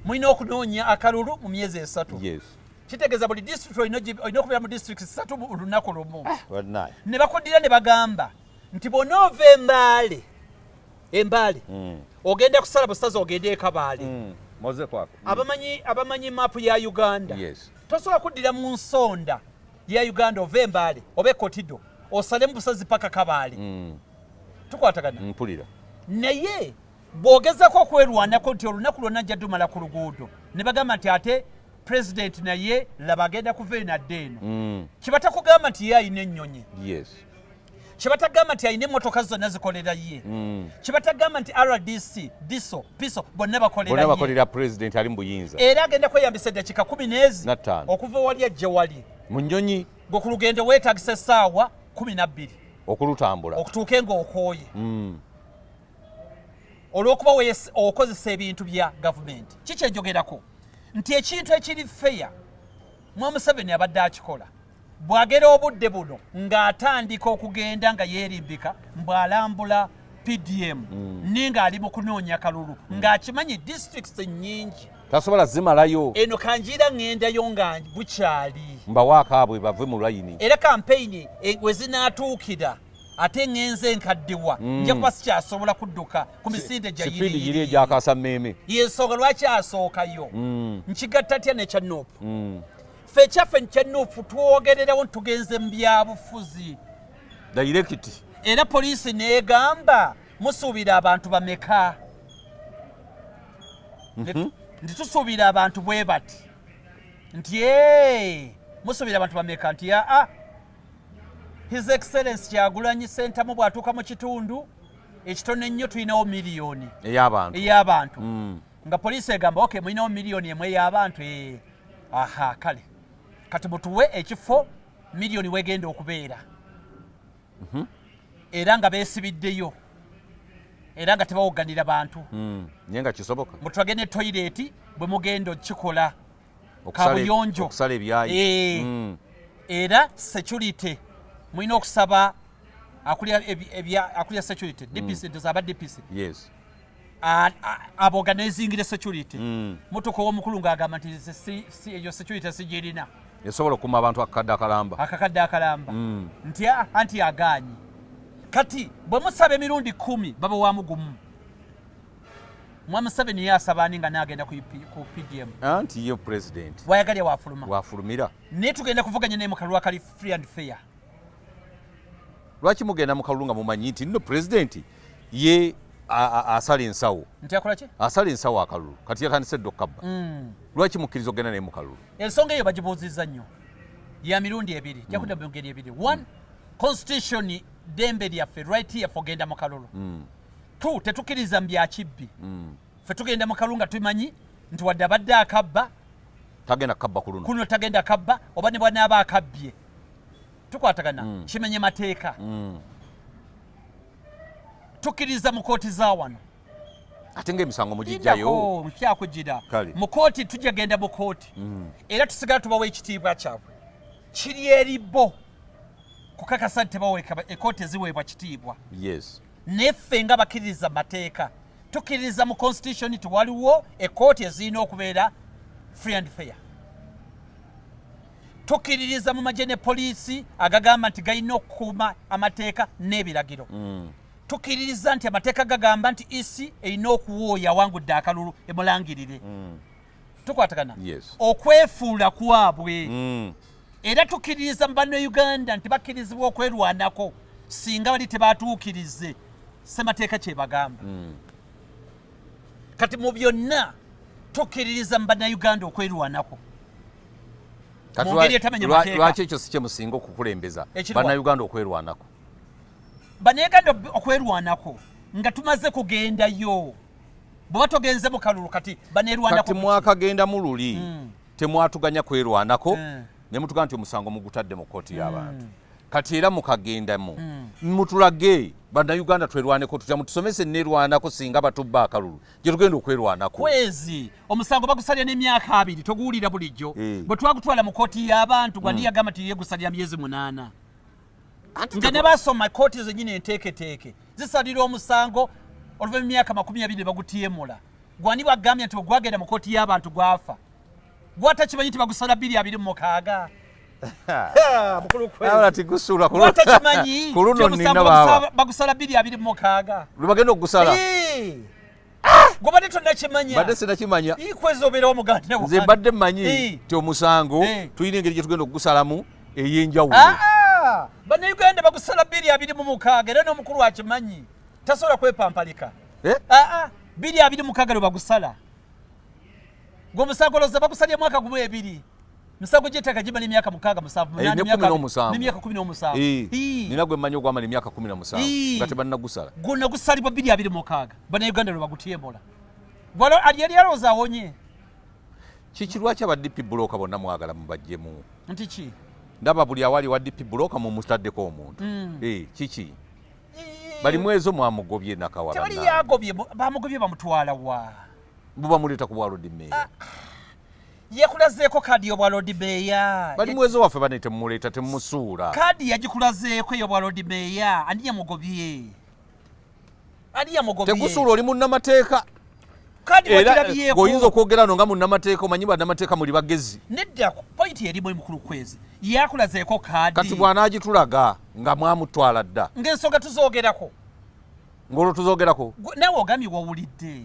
mulina okunoonya akalulu mu myezi 3 kitegeeza buli district olina okubeera mu districts 3 mu lunaku lumu ne bakuddira ne bagamba nti bw'onoova embaale ogenda kusala busaza ogende ekabaale abamanyi maapu ya Uganda tosobola kuddira mu nsonda ya Uganda ova embaale oba ekotido osale mu busazi paka kabaale tukwatagana mpulira naye bwogezako okwerwanako nti olunaku lwonna ajja dumala ku luguudo ne bagamba nti ate president naye laba agenda kuva eno adde eno kibatakugamba nti ye ayina ennyonyi kibatagamba nti ayina emmotoka zonna zikolera ye kibatagamba nti RDC piso bonna bakolera president ali mu buyinza era agenda kweyambisa eddakiika 10 okuva wali ajja wali mu nnyonyi gwe ku lugendo weetagisa essaawa 12 okulutambula okutuuke ng'okooye olw'okuba okozesa ebintu bya gavumenti kikyenjogerako nti ekintu ekiri feya Museveni abadde akikola bw'agera obudde buno ng'atandika okugenda nga yeerimbika mbw'alambula PDM ninga ali mu kunoonya kalulu ng'akimanyi districts nnyingi tasobola zimalayo eno kanjira ŋŋendayo nga bukyali mbawaakaabwe bave mu layini era kampeyini we zinaatuukira ate ŋŋenze nkaddiwa nja kuba sikyasobola kudduka ku misinde gya sipiidi giri egyakasa mmeeme yensonga lwaki asookayo nkigatta tya nekyanuupu ffe ekyaffe nekyanuupu twogererawo ntugenze mu byabufuzi dayirekiti era poliisi neegamba musuubira abantu bameka nti tusuubira abantu bwe bati nti musuubira abantu bameka nti His Excellency Kyagulanyi Ssentamu bw'atuuka mu kitundu ekitono ennyo tulinawo miliyoni ey'abantu nga poliisi egamba okay mulinawo miliyoni emu ey'abantu kale kati mutuwe ekifo miliyoni wegenda okubeera era nga beesibiddeyo era nga tebawogganira bantu naye nga kisoboka mutwage ne toyireti bwe mugenda okikola kabuyonjo okusala ebyayi era security mulina okusaba akulya security DPC aba DPC aboganizingire security mutuko w'omukulu ng'agamba nti eyo security sigirina esobola okuma abantu akakadde akalamba nti anti agaanyi kati bwe musaba emirundi 10 baba wamugumu Museveni yasaba ani nga n'agenda ku PDM anti ye president wayagalya wafulumira naye tugenda kuvuganya naye mu kalulu akali free and fair lwaki mugenda mu kalulu nga mumanyi nti nno president ye asala ensawo nti akola ki asala ensawo akalulu kati yatandise dde okukabba lwaki mukkiriza ogenda naye mu kalulu ensonga eyo bagibuuzizza nnyo ya mirundi ebiri jakudda mu ngeri ebiri one constitution dembe lyaffe right here fogenda mu kalulu two tetukkiriza mu byakibbi ffe tugenda mu kalulu nga tumanyi nti wadde abadde akabba tagenda kabba kuno tagenda kabba oba ne bwanaaba akabbye tukwatagana kimenye mateeka tukkiriza mu kooti za wano ate ng'emisango mugijjayo nkyakugira mu kooti tujja genda mu kooti era tusigala tubawa ekitiibwa kyabwe kiri eri bo kukakasa nti tebaweeka ekooti eziweebwa kitiibwa neffe nga bakkiriza mateeka tukkiriza mu constitution nti waliwo ekooti ezirina okubeera free and fair tukkiririza mu magye ne poliisi agagamba nti galina okukuuma amateeka n'ebiragiro tukkiririza nti amateeka gagamba nti isi erina okuwooya awangudde akalulu emulangirire tukwatagana okwefuula kwabwe era tukkiririza mu bannayuganda nti bakkirizibwa okwerwanako singa bali tebatuukirize ssemateeka kyebagamba kati mu byonna tukkiririza mu bannayuganda okwerwanako lwaki ekyo si kyemusinga okukulembeza bannayuganda okwerwanako bannayuganda okwerwanako nga tumaze kugendayo bweba togenze mu kalulu kati banerwanako kati mwakagenda mu luli temwatuganya kwerwanako ne mutuga nti omusango mugutadde mu kkooti y'abantu kati era mukagendamu mutulage bannayuganda twerwaneko tutya mutusomese nerwanako singa batubba akalulu gye tugenda okwerwanako kwezi omusango bagusalya n'emyaka 2 toguwulira bulijjo bwe twagutwala mu kkooti y'abantu gwandi yagamba nti yegusalya myezi 8 nga ne basoma kkooti zennyini enteeketeeke zisalira omusango oluva mu myaka 20 bagutiyemula gwani bagambye nti gwagenda mu kkooti y'abantu gwafa gwatakimanyi nti bagusala 26 mukulu kwezi ala tigusula gwatakimanyi kuluno nina baba bagusala 26 lubagenda okugusala gobadde tonnakimanya badde sinakimanya kwezi obeera omuganda nze mbadde mmanyi ti omusango tulina engeri gye tugenda okugusalamu ey'enjawulo bannayuganda bagusala 26 era n'omukulu akimanyi tasobola kwepampalika 26 lwe bagusala gwomusango loza bagusalya mwaka 2 misango gy'ettaka gimala emyaka 6 n'emyaka 17 nina gwe mmanyi ogwamala emyaka 17 nga tebannagusala gwonna gusalibwa 26 bannayuganda lwe bagutyemola yali alowooza awonye kiki lwaki aba DP bulooka bonna mwagala mubajjemu nti ki ndaba buli awali wa DP bulooka mumutaddeko omuntu kiki bali mwezo mwamugobye nakawala tebali yagobye bamugobye bamutwala wa buba muleta ku bwalo dimeya yekulazeeko kaadi y'obwalo dimeya bali mwezo waffe bane temumuleta temumusuula kaadi yagikulazeeko ey'obwalo dimeya ani yamugobye tegusuula oli munnamateeka kaadi wagirabyeko oyinza okwogera no nga munnamateeka omanyi bannamateeka muli bagezi nedda pointi erimu mukulu kwezi yakulazeeko kaadi kati bw'anaagitulaga nga mwamutwala dda ng'ensonga tuzoogerako ng'olwo tuzoogerako nawe ogambye wawulidde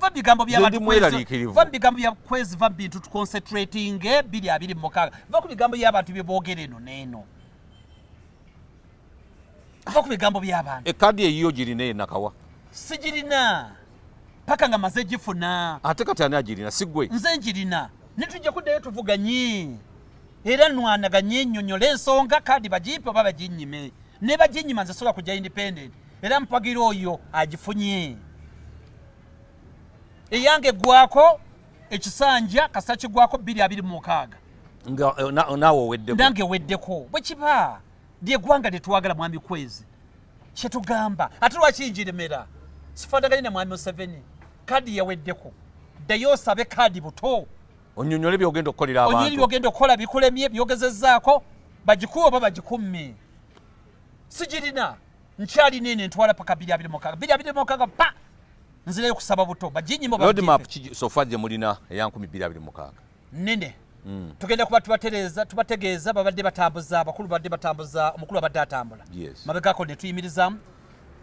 va bigambo bya kwezi va bintu tuconcentrating 26 va ku bigambo by'abantu bye boogera eno n'eno va ku bigambo by'abantu ekadi eyiyo girina enakawa sigirina paka nga maze gifuna ate kati ani agirina siggwe nze njirina ne tujja kuddayo tuvuganye era nwanaganye nnyonnyola ensonga kadi bagipe oba baginnyime ne baginnyima nze sobola kujja independent era mpagira oyo agifunye eyange eggwako ekisanja kasita kiggwako 226 naawe oweddeko nange weddeko bwe kiba lyeggwanga lyetwagala mwami kwezi kyetugamba ate lwaki njiremera sifaanaganye na mwami Museveni kadi yaweddeko ddayo osabe kadi buto onyonyole byogenda okukolera abantu onyoli byogenda okukola bikulemye byogezezzaako bagikuwe oba bagikumme sigirina nkyalina eno entwala paka 226 pa nzireyo kusaba buto baginyimo roadmap sofa gye mulina eya 2026 nene tugenda kuba tubategeeza babadde batambuza abakulu badde batambuza omukulu abadde atambula mabegako ne tuyimirizamu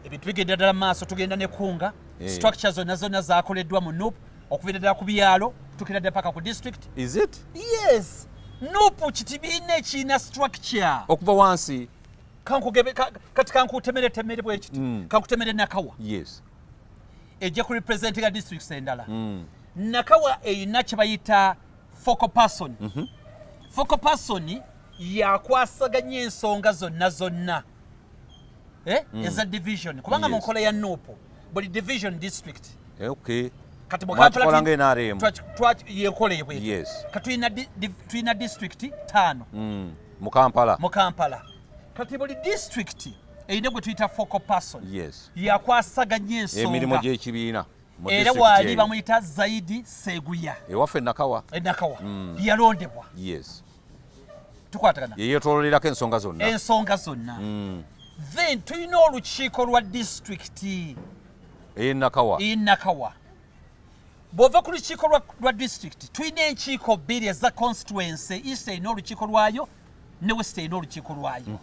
ebintu bigenda ddala mu maaso tugenda nekunga structure zonna zakoleddwa mu NUP okuviira ddala ku byalo tukira ddala paka ku district is it yes NUP kitibiina ekiina structure okuva wansi kati kankutemere bwekiti kankutemere nakawa yes ejja ku representinga districts endala nakawa eyina kye bayita focal person focal person yakwasaganya ensonga zonna eza division kubanga mu nkola ya NUP buli division district kati yenkola ebwe tulina district 5 mu Kampala kati buli district eyina gwe tuyita focal person yakwasaganya ensonga emirimu gy'ekibiina era waali bamuyita Zaidi Seguya ewaffe nakawa yalondebwa tukwatagana yeyeetoololerako ensonga zonna then tulina olukiiko lwa district ey'Nakawa bw'ova ku lukiiko lwa district tulina enkiiko 2 eza constituency east erina olukiiko lwayo ne west erina olukiiko lwayo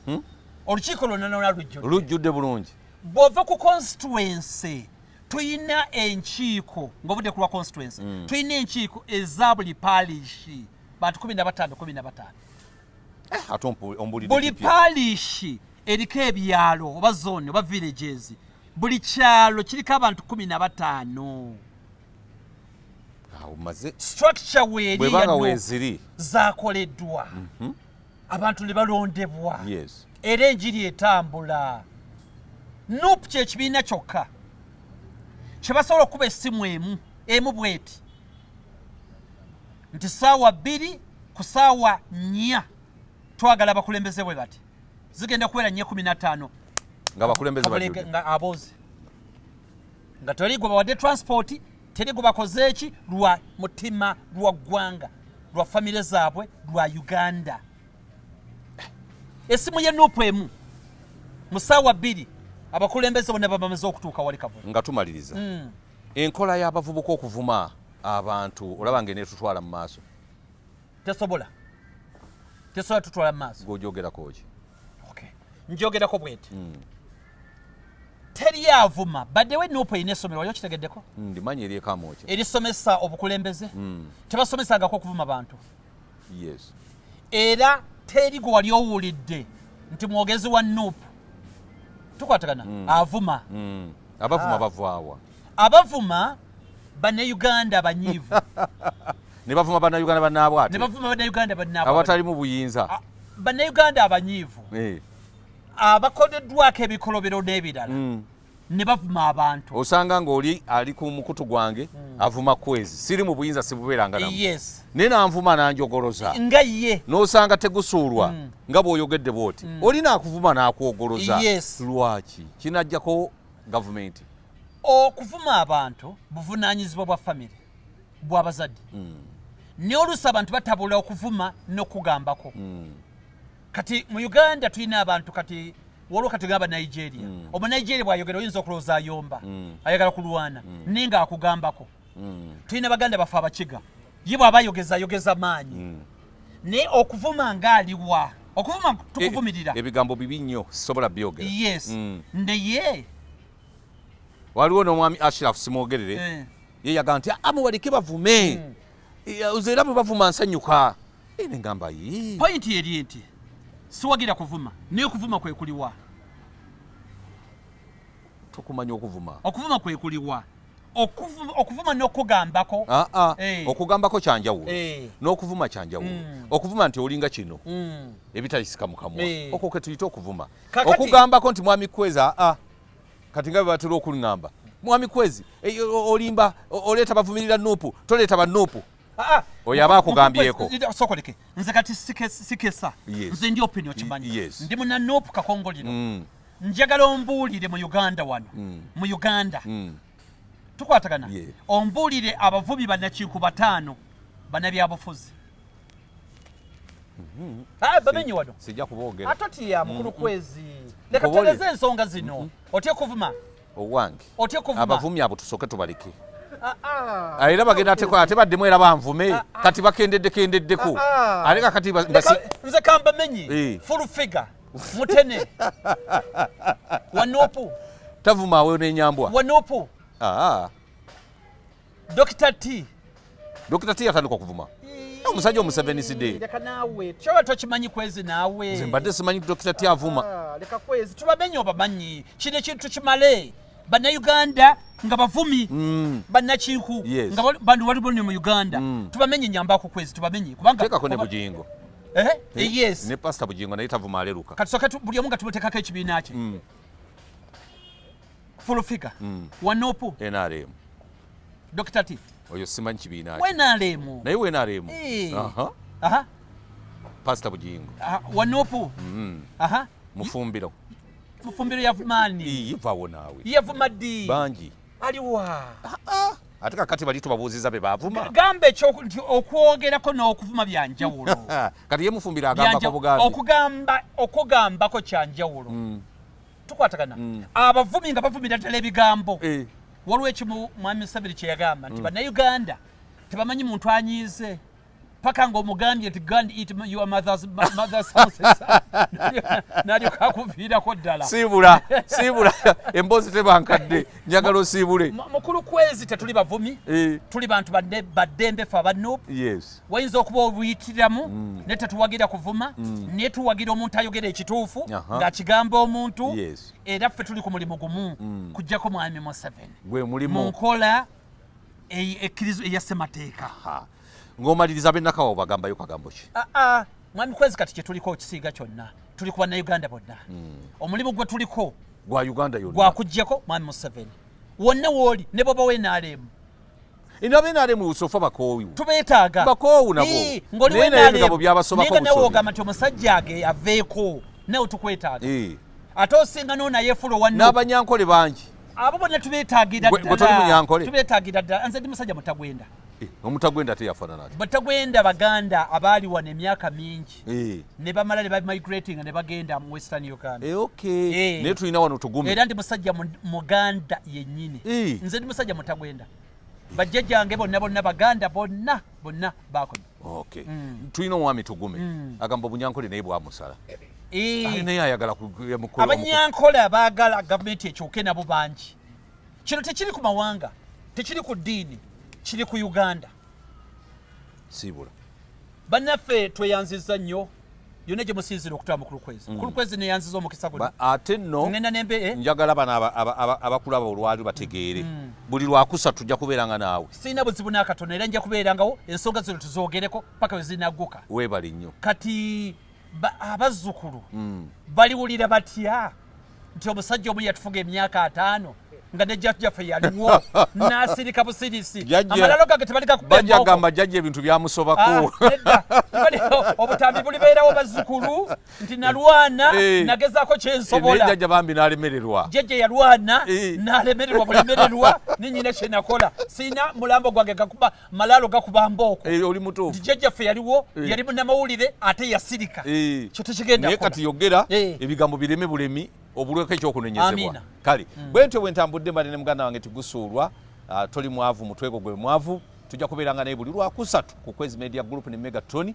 olukiiko lwonna lujjudde bulungi bw'ova ku constituency tulina enkiiko ng'ovudde ku lwa constituency tulina enkiiko eza buli palishi bantu 15 buli palishi eriko ebyalo oba zone oba villages buli kyalo kiriko abantu 15 structure weeri zakoleddwa abantu ne balondebwa era enjiri etambula NUP kyekibiina kyokka kye basobola okuba essimu emu bweti nti saawa 2 ku saawa 4 twagala abakulembeze bwe bati zigenda kuwera 15 nga bakulembeze bati nga abozi nga toli gwe bawadde transport teri gwe bakoze eki lwa mutima lwa ggwanga lwa famire zaabwe lwa Uganda. Esimu ye Nuupu emu mu saawa 2 abakulembeze bonna bamaze okutuuka wali Kavumu. Nga tumaliriza enkola y'abavubuka okuvuma abantu olaba ng'eneetutwala mu maaso. Tesobola tutwala mu maaso. Gw'ogyogerako ki? Okay. Njogerako bweti. Teri avuma badde we Nuupu erina essomero wali okitegeddeko? Ndimanyi eryekaamookyo. Erisomesa obukulembeze. Tebasomesangako okuvuma bantu. Yes. Era teri gwe wali owulidde nti mwogezi wa Nuupu tukwatagana avuma. Abavuma bavaawa? Abavuma Bannayuganda abanyiivu. Ne bavuma Bannayuganda bannaabwe ate? Ne bavuma Bannayuganda bannaabwe abatalimu buyinza. Bannayuganda abanyiivu abakodeddwako ebikolobero n'ebirala ne bavuma abantu. Osanga ng'oli ali ku mukutu gwange avuma kwezi siri mu buyinza sibubeeranga namu. Yes. Ne nanvuma nanjogoloza nga ye n'osanga Tegusulwa nga bw'oyogedde bw'oti olina akuvuma n'akwogoloza. Yes. Lwaki kinajjako gavumenti? Okuvuma abantu buvunaanyizibwa bwa famire bw'abazadde. Ne oluusi abantu batabula okuvuma n'okugambako. Kati mu Uganda tulina abantu kati waliwo kati gamba Nigeria. Omunigeria bw'ayogera oyinza okulowooza ayomba ayagala kulwana naye nga akugambako. Tulina Baganda bafe Abakiga ye bw'aba ayogeza maanyi. Naye okuvuma ng'aliwa okuvuma tukuvumirira. Ebigambo bibi nnyo sisobola byogera. Yes. Naye waliwo n'omwami Ashraf simwogerere ye yagamba nti amuwalike bavume era bwe bavuma nsanyuka. Ne ngamba ye point eri nti siwagira kuvuma naye okuvuma kwe kuliwa. Tokumanya okuvuma. Okuvuma kwe kuliwa. Okuvuma n'okugambako. Okugambako kyanjawulo n'okuvuma kyanjawulo. Okuvuma nti olinga kino ebitalisika mu kamwa okwo ke tuyita okuvuma. Okugambako nti mwami Kweza kati nga bwe batera okuŋŋamba mwami Kwezi olimba oleeta bavumirira Nuupu toleeta ba Nuupu. Oyo aba akugambyeko. Sokoleke nze kati sikesa nze ndi opinion kimanyi ndi muna Nuupu kakongoliro njagala ombuulire mu Uganda wano mu Uganda tukwatagana ombuulire abavubi bannakintu 5 bannabyabufuzi bamenyi wano sijja kuboogera atotiya mukulu Kwezi leka tueleze ensonga zino otye kuvuma owange otye kuvuma abavumi abo tusooke tubaleke. Era bagenda ate baddemu era banvume kati bakendeddeko aleka kati nze kambamenyi full figure mutene wa Nuupu tavuma awe n'enyambwa wa Nuupu. Dr. T yatandika okuvuma omusajja omuseveniside. Leka naawe kyoba tokimanyi Kwezi naawe nze mbadde simanyi Dr. T avuma. Leka Kwezi tubamenyi obamanyi kino ekintu kimale. Bannayuganda nga bavumi bannakinku nga bantu waliwo ne mu Uganda tubamenye nyambako Kwezi tubamenye kubanga tekako ne Bujingo. Yes. Ne Pastor Bujingo naye tavuma aleruka. Kati soka buli omu nga tumuteekako ekibiina kye. Full figure. Wa Nuupu. NRM. Dr. T. Oyo simanyi kibiina kye. We NRM. Naye we NRM. Pastor Bujingo. Wa Nuupu. Mufumbiro. Mufumbiro yavumani. Yivaawo naawe. Yavuma ddi. Bangi. Aliwa. Ate kakati bali tubabuuziza be baavuma. Gamba ekyo okwogerako n'okuvuma byanjawulo. Kati ye mufumbiro agamba bugambi. Okugambako kyanjawulo. Tukwatagana. Abavumi nga bavumira ddala ebigambo. Waliwo ekimu mwami Museveni kye yagamba nti Bannayuganda tebamanyi muntu anyiize paka ng'omugambye nti God eat your mother's houses. N'alyoka akuviirako ddala. Siibula emboozi tebankadde njagala osiibule. Mukulu Kwezi tetuli bavumi tuli bantu baddembe fe aba Nuupu. Wayinza okuba obuyitiramu ne tetuwagira kuvuma naye tuwagira omuntu ayogera ekituufu ng'akigamba omuntu era ffe tuli ku mulimu gumu kuggyako mwami Museveni mu nkola eya ssemateeka. Ng'omaliriza b'ennakawa obagambayo kagambo ki? Mwami Kwezi kati kye tuliko ekisiiga kyonna tuli ku Bannayuganda bonna. Omulimu gwe tuliko gwa Uganda yonna gwakuggyako mwami Museveni wonna wooli ne bw'oba we NRM inabena mu usofa bakoowi tubeetaaga bakoowu nabo ng'oli naye ebigabo byabasobako naye nawe ogamba nti omusajja age aveeko nawe tukwetaaga ate osinga n'onayeefula owanno n'abanyankole bangi abo bonna tubeetaagira tubeetaagira ddala nze ndi musajja Mutagwenda Omutagwenda teyafaanana ati Mutagwenda baganda abaali wano emyaka mingi ne bamala ne bamigrating ne bagenda mu Western Uganda naye tulina wano tugume era ndi musajja muganda yennyini nze ndi musajja Mutagwenda bajjajjange bonna baganda bonna bakola tulina omwami tugume agamba obunyankole naye bwamusala naye ayagala abanyankole abaagala gavumenti ekyuke nabo bangi kino tekiri ku mawanga tekiri ku ddiini kiri ku Uganda sibula bannaffe tweyanziza nnyo yonna gye musinzira okutwala mukulukwezi neyanziza omukisa guno ate nno njagala bano abakulaba olwali bategeere buli lwakusa tujja kubeeranga naawe sirina buzibu n'akatono era nja kubeerangawo ensonga zino tuzoogereko paka we zinagguka weebali nnyo kati abazzukulu baliwulira batya nti omusajja omu yatufuga emyaka 5 nga ne jjajjaffe yaliwo n'asirika busirisi amalalo gange bajagamba jjajja ebintu byamusobako obutambi bulibeerawo bazzukulu nti nalwana nagezaako kyensobola jjajja bambi n'alemererwa jjajja yalwana n'alemererwa bulemererwa ninyina kyenakola siina mulambo gwange gakuba malaalo gakuba mbooko oli mutuufu nti jjajjaffe yaliwo yali munnamawulire ate yasirika kyo tekigenda naye kati yogera ebigambo bireme bulemi obulweko ekyokunenyezebwa kale bwentyo bwentambudde mbali ne muganda wange Tegusulwa toli mwavu mutweko gwe mwavu tujja kubeeranga naye buli lwakusatu ku Kwezi Media Group ne Megatron